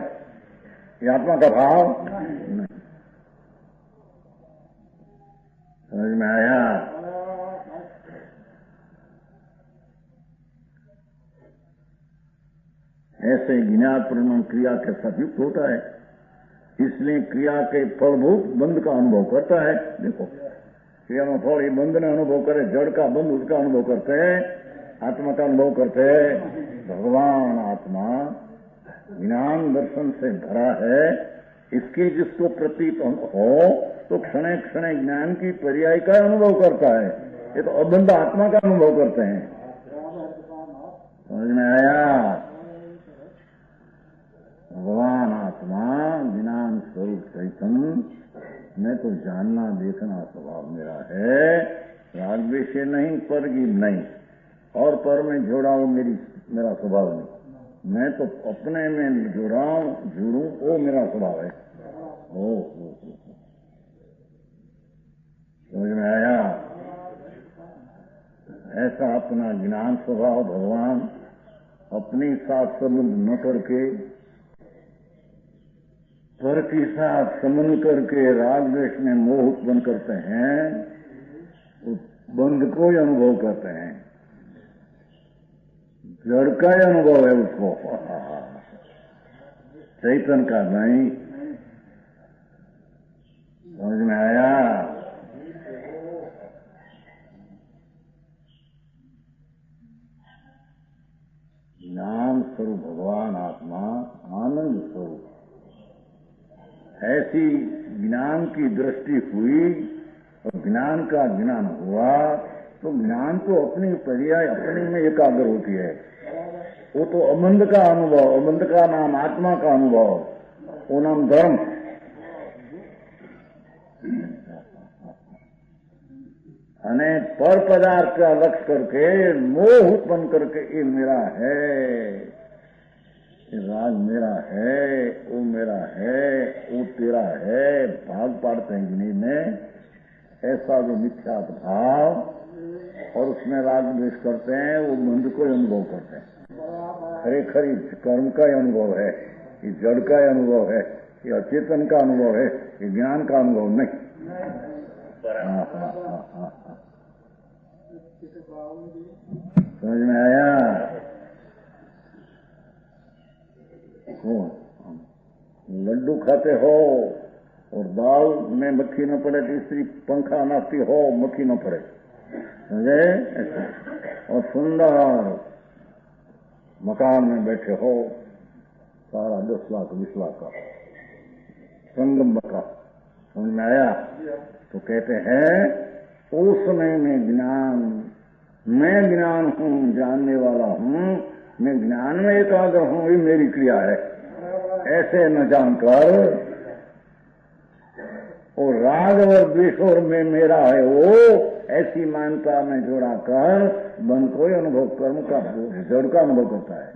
ये आत्मा का भाव नहीं। समझ में आया? ऐसे ज्ञात परिणाम क्रिया के साथ युक्त होता है, इसलिए क्रिया के फलभूत बंध का अनुभव करता है। देखो क्रिया में फल, ये बंध ने अनुभव करे, जड़ का बंध उसका अनुभव करते हैं, आत्मा का अनुभव करते हैं। भगवान आत्मा ज्ञान दर्शन से भरा है, इसकी जिसको प्रतीत हो तो क्षण क्षण ज्ञान की पर्याय का अनुभव करता है। ये तो अबंध आत्मा का अनुभव करते हैं। समझ में आया? भगवान आत्मा ज्ञान स्वरूप चैतन्य में तो जानना देखना स्वभाव मेरा है, राग द्वेष नहीं, पर की नहीं, और पर में जोड़ाऊं मेरा स्वभाव नहीं। मैं तो अपने में जुड़ूं वो मेरा स्वभाव है। ओ समझ में आया? ऐसा अपना ज्ञान स्वभाव भगवान अपने साथ संबंध न करके, पर के साथ संबंध करके राग द्वेष में मोह उत्पन्न करते हैं, उस बंध को ही अनुभव करते हैं। जड़ का ही अनुभव है उसको, चैतन्य का नहीं। समझ में आया? ज्ञान स्वरूप भगवान आत्मा आनंद स्वरूप, ऐसी ज्ञान की दृष्टि हुई और ज्ञान का ज्ञान हुआ तो ज्ञान तो अपनी पर्याय अपने में एकाग्र होती है। वो तो अबंध का अनुभव, अबंध का नाम आत्मा का अनुभव, वो नाम धर्म। अने पर पदार्थ का लक्ष्य करके मोह उत्पन्न करके ये मेरा है, ये राग मेरा है, वो मेरा है, वो तेरा है, भाग पाड़ते हैं जिन्हीं में। ऐसा जो मिथ्यात भाव और उसमें राग द्वेष करते हैं, वो बंध को अनुभव करते हैं। खरी कर्म का ही अनुभव है, ये जड़ का ही अनुभव है, ये अचेतन का अनुभव है, ये ज्ञान का अनुभव नहीं। समझ में आया? लड्डू खाते हो और दाल में मक्खी न पड़े, तीसरी पंखा नाचती हो, मक्खी न पड़े, समझे? और सुंदर मकान में बैठे हो, सारा 10 लाख 20 लाख का संगम का, समझ में आया? तो कहते हैं उस समय में ज्ञान, मैं ज्ञान हूँ, जानने वाला हूँ, मैं ज्ञान में एकाग्र हूँ, ये मेरी क्रिया है। ऐसे न जानकर और राग और द्वेष और में मेरा है वो, ऐसी मानता में जोड़ा कर बंध को अनुभव, कर्म का जड़ का अनुभव करता है।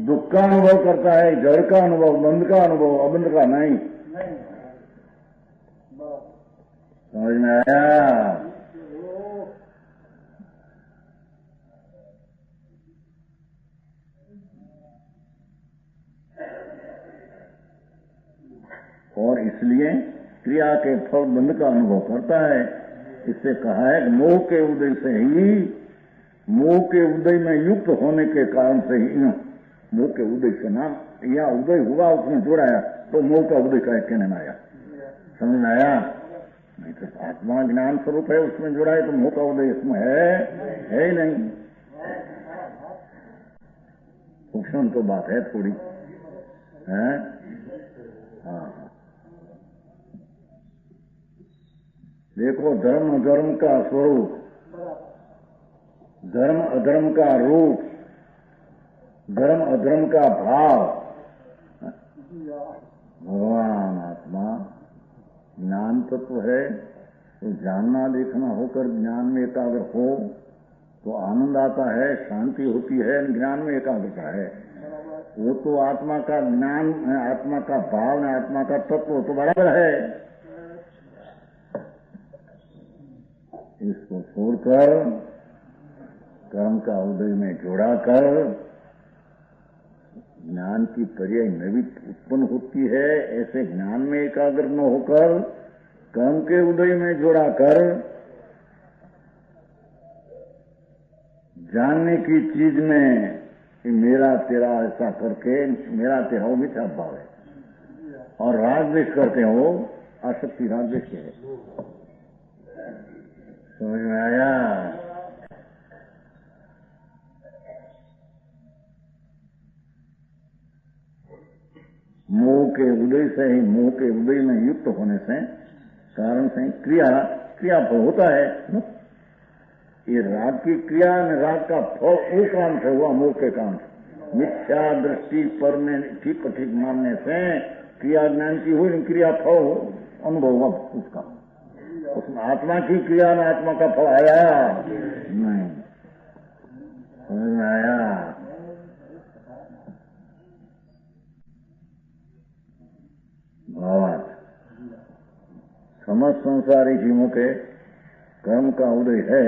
दुख का अनुभव करता है, जड़ का अनुभव, बंध का अनुभव, अबंध का नहीं। समझ में आया? और इसलिए क्रिया के फल बंध का अनुभव करता है। इससे कहा है कि मोह के उदय से ही, मोह के उदय में युक्त होने के कारण से ही, मोह के उदय से नाम यहाँ उदय हुआ, उसमें जोड़ाया तो मोह का उदय का कहने में आया। समझ में आया? नहीं तो आत्मा ज्ञान स्वरूप है, उसमें जोड़ा है तो मोह का उदय इसमें है ही नहीं। सूक्ष्म तो बात है थोड़ी, है? हाँ। देखो धर्म अधर्म का स्वरूप, धर्म अधर्म का रूप, धर्म अधर्म का भाव, भगवान आत्मा ज्ञान तत्व है। तो जानना देखना होकर ज्ञान में एकाग्र हो तो आनंद आता है, शांति होती है, ज्ञान में एकाग्रता है। वो तो आत्मा का ज्ञान, आत्मा का भाव, आत्मा का तत्व तो बराबर है। इसको छोड़कर कर्म का उदय में जोड़ाकर ज्ञान की पर्याय नवी उत्पन्न होती है। ऐसे ज्ञान में एकाग्र न होकर कर्म के उदय में जोड़ाकर जानने की चीज में मेरा तेरा ऐसा करके मेरा तेरा वो मिथ्या भाव है। और राग द्वेष करते हो, आसक्ति राग द्वेष के है। समझ में आया? मोह के उदय से ही, मोह के उदय में युक्त होने से कारण से क्रिया फल होता है। ये राग की क्रिया में राग का फल वो काम से हुआ, मोह के काम से। मिथ्या दृष्टि पर में ठीक ठीक मानने से क्रिया ज्ञान की हुई, क्रिया फल अनुभव हुआ उसका। उसमें आत्मा की क्रिया में आत्मा का फल आया नहीं। समझ में आया? भावार्थ समस्त संसारी जीवों के कर्म का उदय है,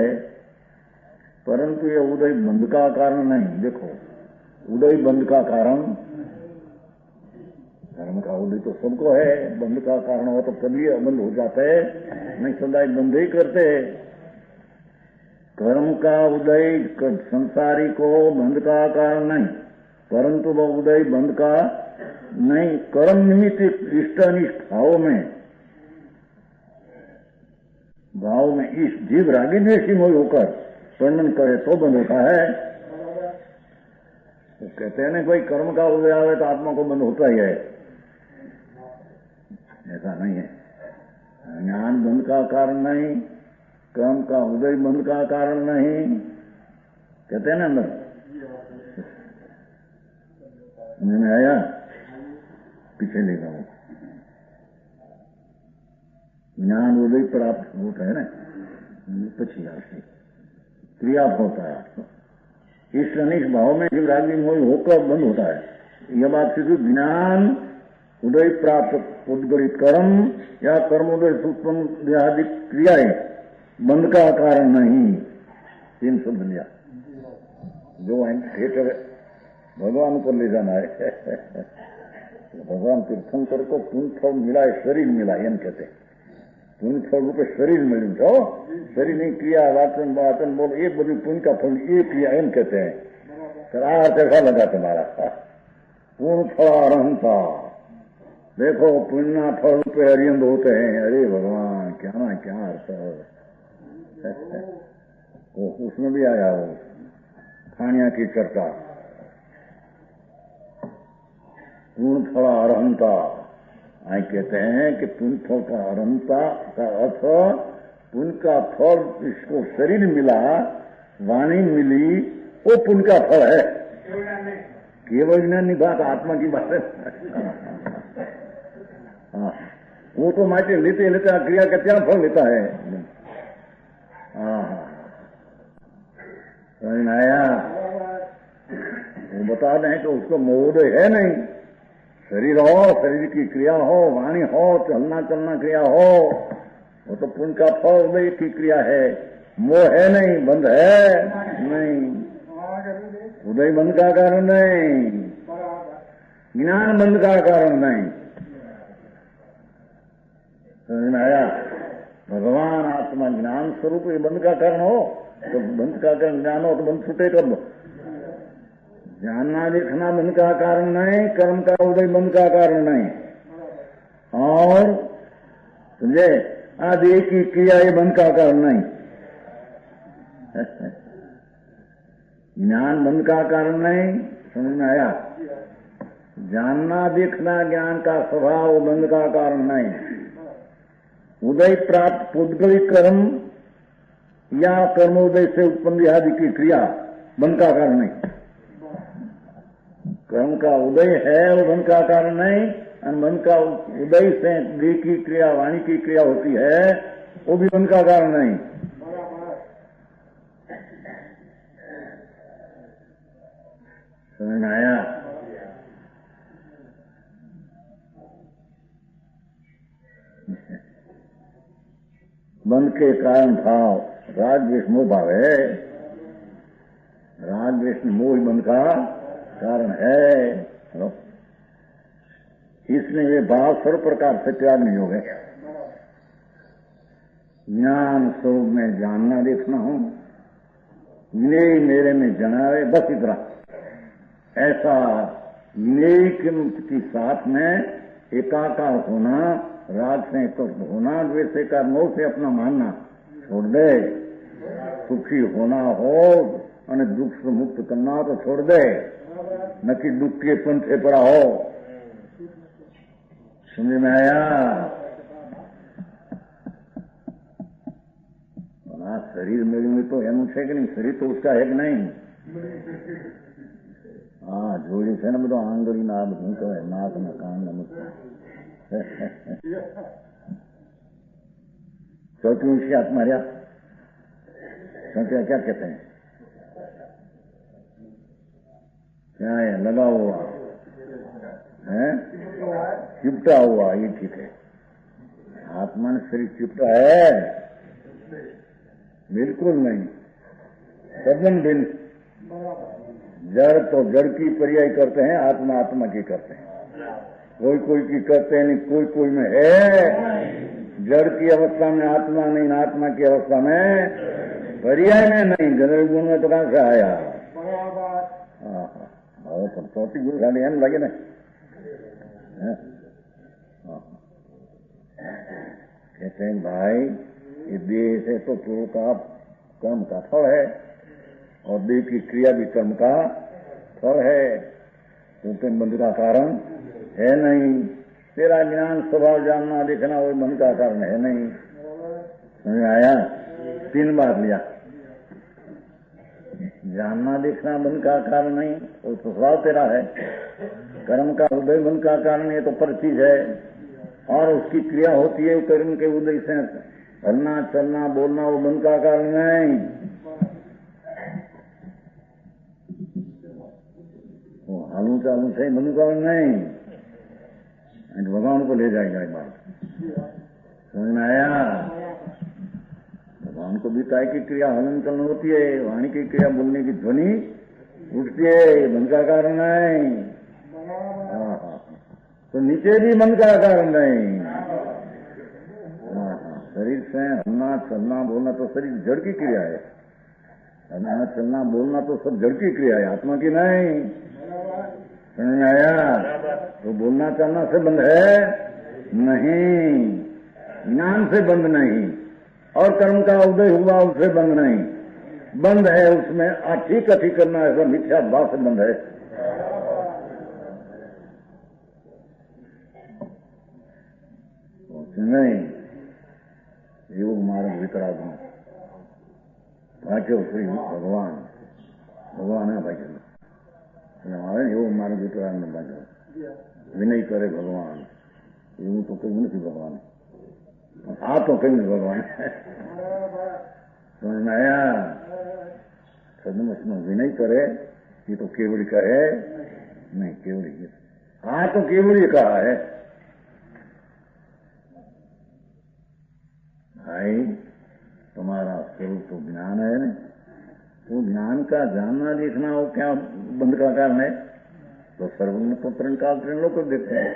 परंतु ये उदय बंध का कारण नहीं। देखो, उदय बंध का कारण, कर्म का उदय तो सबको है, बंध का कारण हो तो कभी बंद हो जाते हैं, नहीं सदा बंद ही करते। कर्म का उदय संसारी को बंध का कारण नहीं, परंतु वह उदय बंध का नहीं। कर्म निमित्त इष्ट अनिष्ट भाव में इस जीव रागी द्वेषी मोह होकर वर्णन करे तो बंद होता है। तो कहते हैं ना भाई कर्म का उदय आवे तो आत्मा को बंद होता ही है, ऐसा नहीं है। ज्ञान बंद का कारण नहीं, कर्म का उदय बंद का कारण नहीं, कहते हैं ना अंदर। समझ में आया? पीछे ले जाओ। ज्ञान उदय प्राप्त होता है ना, पछी से क्रिया होता है। इस अनिष्ट भाव में जीव रागी मोह होकर बंद होता है। यह बात सिर्फ ज्ञान उदय प्राप्त उद्गलित कर्म या कर्म उदय उत्पन्न देहादि क्रियाएं बंद का कारण नहीं। तीन शब्द लिया जो थिएटर भगवान को ले जाना है। भगवान तीर्थंकर को पुण्य मिला है, शरीर मिला एम कहते हैं। पुण्य फल रूपे शरीर मिलू तो शरीर नहीं क्रिया वाचन वाचन बोल एक बड़ी पुण्य का फल ये क्रिया एम कहते हैं। सर कैसा लगा तुम्हारा? पूर्ण फलारहंता। देखो पुण्य फल रूपे हरियंद होते हैं। अरे भगवान क्या ना क्या अर्थ उसमें भी आया हो खानिया की चर्चा। पूर्ण फला अरहंता आई कहते हैं कि पुण्य फल का अरहंता का अर्थ पुण्य का फल इसको शरीर मिला, वाणी मिली, वो पुण्य का फल है। केवल विज्ञानी बात आत्मा की बात है। हाँ, वो तो माटे लेते लेते क्रिया का क्या फल लेता है। हाँ, समझ में आया? वो बता दें कि उसको मोह है नहीं। शरीर हो, शरीर की क्रिया हो, वाणी हो, चलना चलना क्रिया हो, वो तो पुण्य का फल उदय की क्रिया है। मोह है नहीं, बंध है नहीं, उदय बंध का कारण नहीं, ज्ञान बंध का कारण नहीं। समझ में आया? भगवान आत्मा ज्ञान स्वरूप ये बंध का कारण हो तो बंध का कारण ज्ञान हो तो बंध छूटे कब? जानना देखना बंध का कारण नहीं, कर्म का उदय बंध का कारण नहीं। और समझे आदि की क्रिया ये बंध का कारण नहीं। ज्ञान बंध का कारण नहीं। समझ में आया? जानना देखना ज्ञान का स्वभाव बंध का कारण नहीं। उदय प्राप्त पुद्गलित कर्म या कर्मोदय से उत्पन्न आदि की क्रिया बंध का कारण नहीं। कर्म का उदय है वो बंध का कारण नहीं, और मन का उदय से देह की क्रिया वाणी की क्रिया होती है वो भी बंध का कारण नहीं। समझ में आया? बंध के कारण भाव राग द्वेष मोह भाव है। राग द्वेष मोह बंध का कारण है। इसलिए वे भाव सर्व प्रकार से त्याग नहीं हो गए। ज्ञान स्वरूप में जानना देखना हो, विनय मेरे में जनावे, बस इतना। ऐसा विनय के साथ में एकाकार होना, राग से तो होना, द्वेष से का मोह से अपना मानना छोड़ दे। सुखी होना हो और दुख से मुक्त करना हो तो छोड़ दे, न कि दुख के पंथे पड़ा हो। समझ में आया? शरीर मेरे में तो है मुझे कि नहीं, शरीर तो उसका है कि नहीं? हाँ, जोड़ी से ना બધું आंगળી ना બધું तो है, नाक न कान न मुख। चौथी ऊंची आत्मा क्या कहते हैं? क्या है? लगा हुआ है, चिपटा हुआ, ये ठीक है। आत्मा ने शरीर चिपटा है? बिल्कुल नहीं, सदन भिन्न। जड़ तो जड़ की पर्याय करते हैं, आत्मा आत्मा की करते हैं। कोई कोई की करते हैं, नहीं कोई कोई में है। जड़ की अवस्था में आत्मा नहीं, आत्मा की अवस्था में पर्याय में नहीं। जनरल गुण में तो कहां से आया? हाँ, तो चौथी गुरु खाली एम लगे ना। कहते हैं भाई, ये देह से तो पूर्व का कर्म का फल है, और देह की क्रिया भी कर्म का फल है। तो बंध का कारण है नहीं। तेरा ज्ञान स्वभाव जानना देखना वो बंध का कारण है नहीं। समझ आया? 3 बार लिया। जानना देखना बंध का कारण नहीं, वो तो स्वभाव तेरा है। कर्म का उदय बंध का कारण है, तो पर चीज है, और उसकी क्रिया होती है कर्म के उदय से। हलना चलना बोलना वो बंध का कारण नहीं। वो हालू चालू से बंध का कारण नहीं। भगवान को ले जाएगा एक बात। समझ में आया? भगवान को भी काय की क्रिया हलन चलन होती है, वाणी की क्रिया बोलने की ध्वनि उठती है, बंध का कारण नहीं। तो नीचे भी मन का कारण नहीं। शरीर से हलना चलना बोलना तो शरीर जड़ की क्रिया है। हलना चलना बोलना तो सब जड़ की क्रिया है, आत्मा की नहीं। समझ में आया? तो बोलना चलना से बंद है नहीं, ज्ञान से बंद नहीं, और कर्म का उदय हुआ उससे बंद नहीं। बंद है उसमें ठीक अठी करना, ऐसा मिथ्या भाव से बंद है। नहीं, योग मार्ग वितराग भाग्य श्री भगवान है भाग्य हमारे योग मार्ग वितराग में भाग्य विनय करे भगवान। योग तो कहीं नहीं भगवान, आप तो कहीं नहीं भगवान। समझ में आया? सदम उसमें विनय करे, ये तो केवड़ी का है नहीं, केवड़ी हाँ तो केवड़ी कहा है। भाई तुम्हारा स्वरूप तो ज्ञान है ना, तो ज्ञान का जानना देखना हो क्या बंध का कारण है? तो सर्वज्ञ तो तरण काल तरण लोग देखते हैं,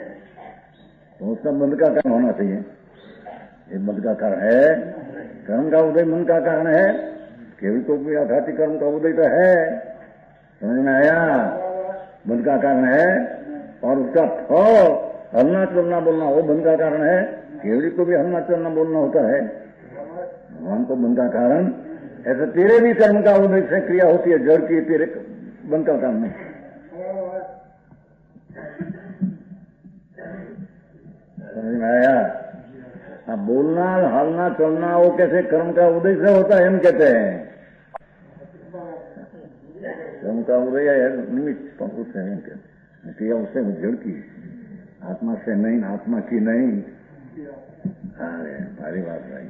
तो उसका बंध का कारण होना चाहिए। ये बंध का कारण है। कर्म का उदय मन का कारण है, केवल तो भी आघाती कर्म का उदय तो है। समझ में आया? बंध का कारण है, और उसका फल हलना चलना बोलना वो बंध का कारण है। केवली को भी हलना चलना बोलना होता है, भगवान को बंध का कारण। ऐसे तेरे भी कर्म का उदय से क्रिया होती है, जड़ की, तेरे बंध का कारण नहीं। समझ में आया? अब बोलना हलना चलना वो कैसे कर्म का उदय से होता है, हम कहते हैं कर्म का उदय है निमित्त उससे क्रिया, उससे जड़ की, आत्मा से नहीं, आत्मा की नहीं। अरे भारी बात भाई।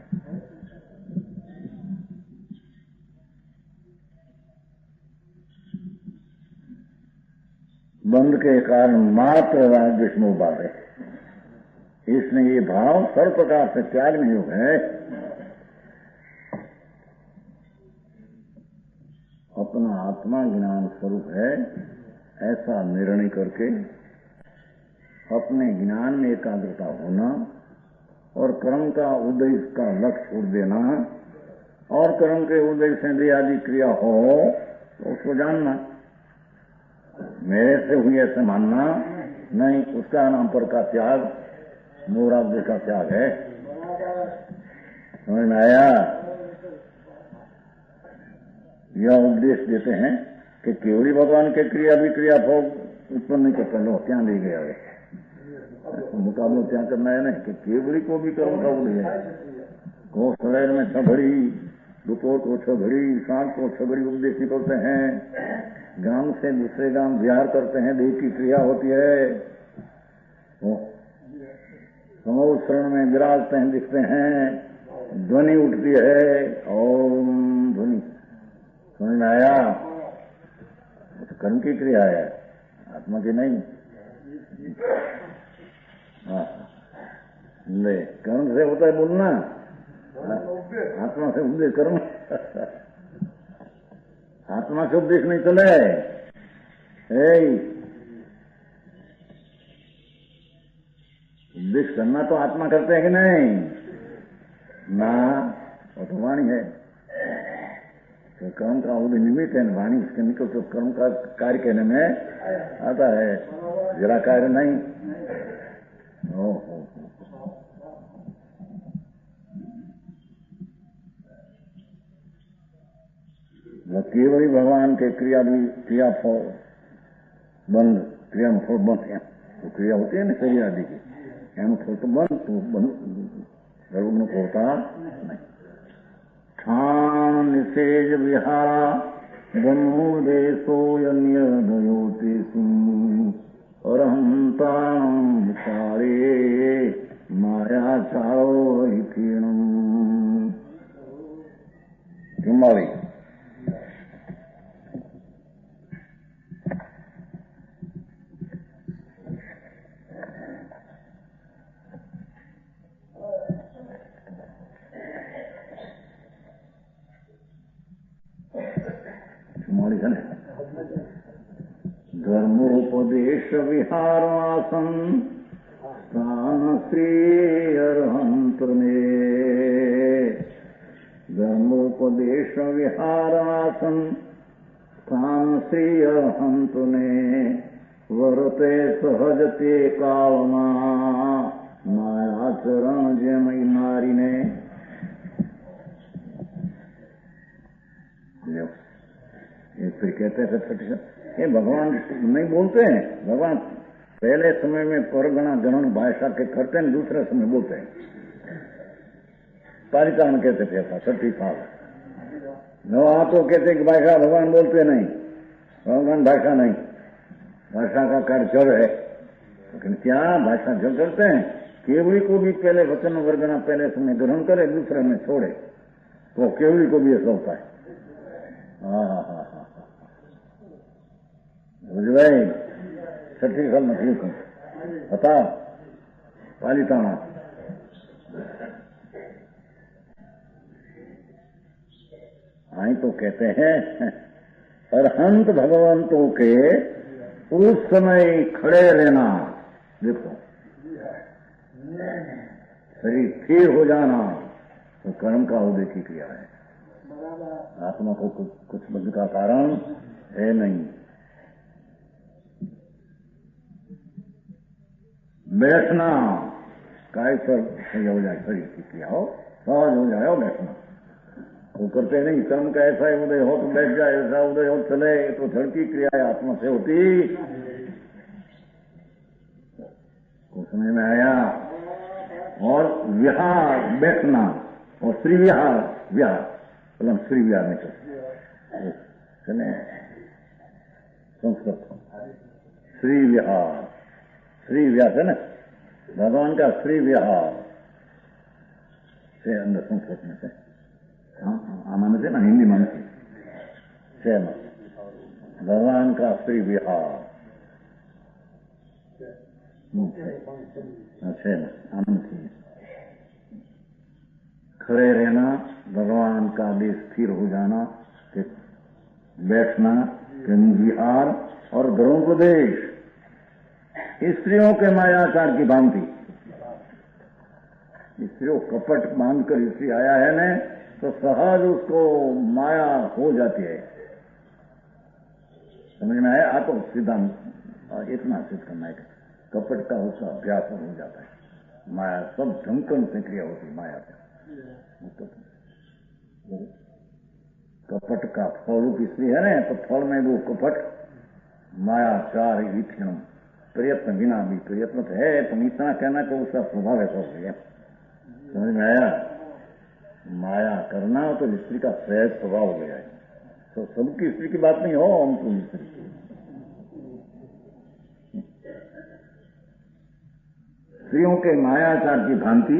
बंध के कारण मात्र राग द्वेष मोह बाधे, इसलिए ये भाव सर्व प्रकार से त्याग में योग है। अपना आत्मा ज्ञान स्वरूप है ऐसा निर्णय करके अपने ज्ञान में एकाग्रता होना और कर्म का उद्देश्य का लक्ष्य छोड़ देना और कर्म के उद्देश्य से दे आदि क्रिया हो तो उसको जानना, मेरे से हुई ऐसे मानना नहीं, उसका नाम पर का त्याग मोराग्य का त्याग है। समझ में आया? यह उपदेश देते हैं कि केवली भगवान के क्रिया विक्रिया भोग उत्पन्न नहीं करता, लो क्या ले गया है मुकाबला क्या करना है ना कि केवली को भी कर्म का उदय है। को शरीर में 6 घड़ी, दोपहर को 6 घड़ी, शाम को 6 घड़ी उपदेश निकलते हैं, गांव से दूसरे गांव विहार करते हैं, देह की क्रिया होती है, समूह शरण में विराजते हैं, दिखते हैं, ध्वनि उठती है, ओम ध्वनि। समझ में आया? तो कर्म की क्रिया है, आत्मा की नहीं। ले कर्म से होता है बोलना, आत्मा से उपदेश कर्म आत्मा से उपदेश नहीं चले। उपदेश करना तो आत्मा करते हैं कि नहीं ना, वो तो वाणी है। तो कर्म का उदय निमित्त है, वाणी उसके निकल तो कर्म का कार्य कहने में आता है, जरा कार्य नहीं। केवल भगवान के क्रिया फल बंद, क्रिया में फल बंद है, तो क्रिया होती है ना शरीर आदि की, एम फल तो बंद, तो बंद को होता नहीं। ठान निषेज विहारा बनो देशो यन्य दयोते सिंह अरहंताणम चारे माया चारो हिकीणम। हिमालय धर्मोपदेश विहारासन स्थान श्री अरहंत ने, धर्मोपदेश विहारासन स्थान श्री अरहंत ने, वरते सहजते कालमा मायाचरण जय नारी ने। ये फिर कहते हैं ये भगवान नहीं बोलते हैं, भगवान पहले समय में परगणा गणन भाषा के करते हैं, दूसरे समय बोलते हैं। पारिकारण कहते थे ऐसा 30 साल नवा तो कहते कि भाषा भगवान बोलते नहीं, भगवान भाषा नहीं, भाषा का कार्य जड़ है। लेकिन क्या भाषा जड़ करते हैं? केवली को भी पहले वचन वर्गना पहले समय ग्रहण करे, दूसरे में छोड़े, तो केवली को भी ऐसा होता है। हाँ बुझ गए? 30 साल में ठीक हूँ, बता पालिताना आई तो कहते हैं अरहंत भगवंतों के उस समय खड़े रहना। देखो शरीर स्थिर हो जाना तो कर्म का उदय की क्रिया है, आत्मा को कुछ बद्ध का कारण है नहीं। बैठना काय पर सही हो जाए, शरीर की क्रिया हो सहज हो जाए, बैठना वो करते नहीं। कर्म का ऐसा उदय हो तो बैठ जाए, ऐसा उदय हो चले, तो धड़ की क्रिया है, आत्मा से होती। तो समझ में आया? और विहार बैठना और श्री विहार, विहार मतलब श्री विहार नहीं करते संस्कृत श्री विहार, श्री व्यास है ना भगवान का, श्री विहार से अंदर संस्कृत में से माने थे ना, हिंदी माने थे भगवान का श्री विहार अच्छा आनंद थी। खड़े रहना, भगवान का आदेश स्थिर हो जाना, कि बैठना, विहार और धर्मोपदेश, स्त्रियों के मायाचार की भांति। स्त्रियों कपट बांधकर स्त्री आया है न, तो सहज उसको माया हो जाती है। समझ में आया? आपको सिद्धांत इतना सिद्ध करना है, कपट का उसका अभ्यास हो जाता है। माया सब ढंकन से क्रिया होती माया से। कपट का फल रूप स्त्री है ना, तो फल में वो कपट मायाचार ईक्षण प्रयत्न बिना भी प्रयत्न तो है, तो इतना कहना कि उसका स्वभाव ऐसा हो गया। समझ में आया? माया करना तो स्त्री का सहज स्वभाव हो गया है। तो सबकी स्त्री की बात नहीं हो, हमको स्त्री स्त्रियों के मायाचार की भांति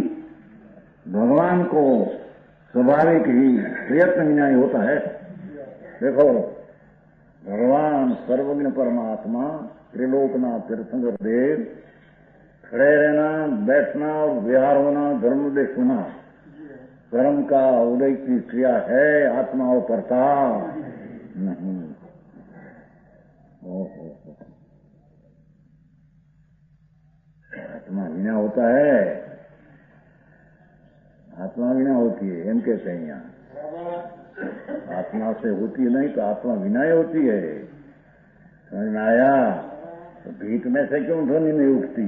भगवान को स्वाभाविक ही प्रयत्न विना ही होता है। देखो, भगवान सर्वज्ञ परमात्मा त्रिलोकनाथ तीर्थंकर देव, खड़े रहना, बैठना और विहार होना, धर्मोपदेश होना कर्म का उदय की क्रिया है, आत्मा और कर्ता नहीं। आत्मा बिना होता है, आत्मा बिना होती है, एम कहते हैं यहाँ। आत्मा से होती नहीं तो आत्मा बिना ही होती है। समझ में आया? तो भीख में से क्यों ध्वनि नहीं उठती?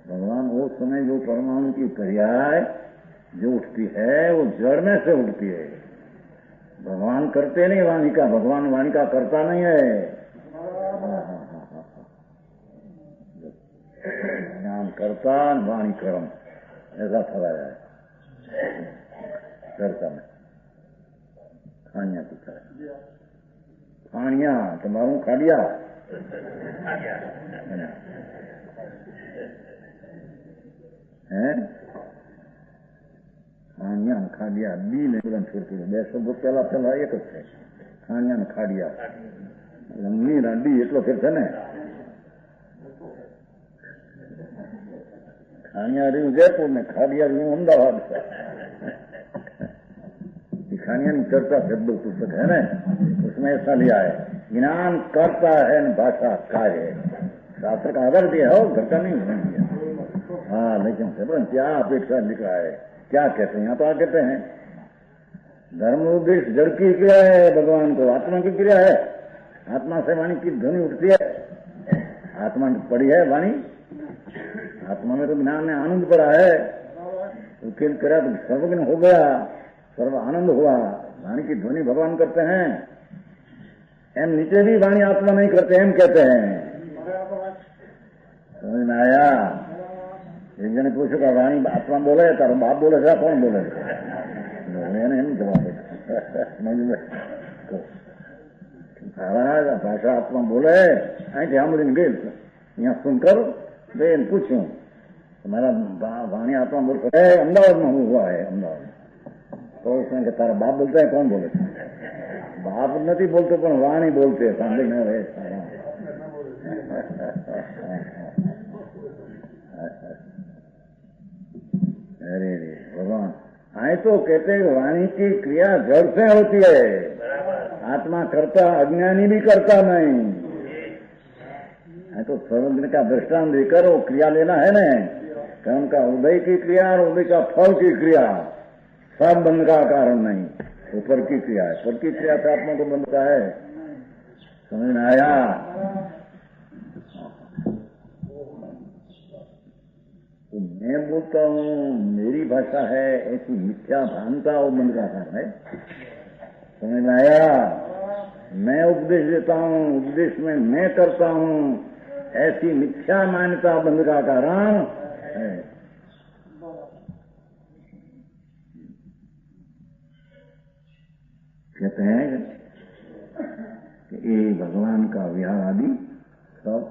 भगवान वो समय जो परमाणु की पर्याय जो उठती है, वो जड़ में से उठती है। भगवान करते नहीं वाणी का, भगवान वाणी का करता नहीं है। ज्ञान करता, वाणी कर्म, ऐसा ठहराया है करता में। खानिया की तरह खानिया तुम्हारू खा लिया है, खानिया खा लिया बी ने तुरंत छोड़ती है। 2 शब्दों पहला एक જ છે, ખાનિયા ને ખાડિયા લંબી રાંડી એટલો ફેર છે ને। खानिया रही जयपुर में, खाडिया रही अहमदाबाद से। खानिया की चर्चा शब्द पुस्तक है ना, उसमें ऐसा लिया है, ज्ञान करता है न भाषा कार्य है। शास्त्र का आदर दिया है, घटा नहीं दिया। हाँ, लेकिन क्या अपेक्षा लिख रहा है, क्या कहते हैं? यहाँ तो कहते हैं धर्म उद्देश्य जड़ की क्रिया है, भगवान को आत्मा की क्रिया है। आत्मा से वाणी की ध्वनि उठती है, आत्मा पड़ी है वाणी, आत्मा में तो ज्ञान ने आनंद पड़ा है, उकेल करा तो सर्वज्ञ हो गया, सर्व आनंद हुआ। वाणी की ध्वनि भगवान करते हैं, एम नीचे भी वाणी आत्मा नहीं करते, एम कहते हैं। समझ में आया? एक जने पूछो का वाणी आत्मा बोले, तारो बाप बोले था, कौन बोले? मैंने जवाब भाषा आत्मा बोले, ऐसे हम गए यहाँ सुनकर बेन पूछूं तुम्हारा वाणी आत्मा बोलता है, अहमदाबाद में हुआ है, अहमदाबाद। तो उसने कहा तारा बाप बोलता है, कौन बोले? बाप नहीं बोलते पर वाणी बोलते, सामने में रहे सारा। अरे भगवान आए तो कहते हैं वाणी की क्रिया जड़ से होती है, आत्मा करता अज्ञानी भी करता नहीं। तो सर्वज्ञ का दृष्टांत देकर वो क्रिया लेना है ना, कर्म का उदय की क्रिया और उदय का फल की क्रिया, सब बंध का कारण नहीं, ऊपर की क्रिया है। पर की क्रिया से आत्मा को बंधता है। समझ में आया? तो मैं बोलता हूँ मेरी भाषा है, ऐसी मिथ्या भानता वो बंध का कारण है। समझ में आया? मैं उपदेश देता हूँ, उपदेश में मैं करता हूँ, ऐसी मिथ्या मान्यता बंध का कारण है। कहते हैं कि ये भगवान का विहार आदि सब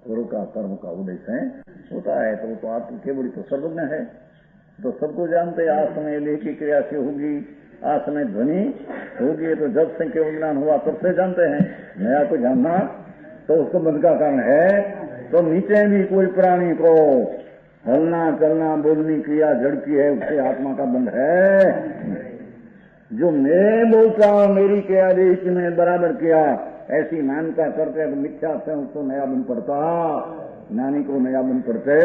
गुरु का कर्म का उद्देश्य है, होता है। तो आत्म केवल तो सर्वज्ञ है, तो सबको जानते आज समय लेखी क्रिया से होगी, आज समय ध्वनि होगी तो जब से केवल ज्ञान हुआ तब से जानते हैं। नया को जानना तो उसको बंध का कारण है। तो नीचे भी कोई प्राणी को हलना चलना बोलनी क्रिया जड़ की है, उससे आत्मा का बंध है। जो मैं बोलता हूं मेरी क्रिया इसने बराबर किया ऐसी मान्यता करते हैं तो मिथ्या से उसको नया बंध पड़ता, ज्ञानी को नया बंध पड़ते।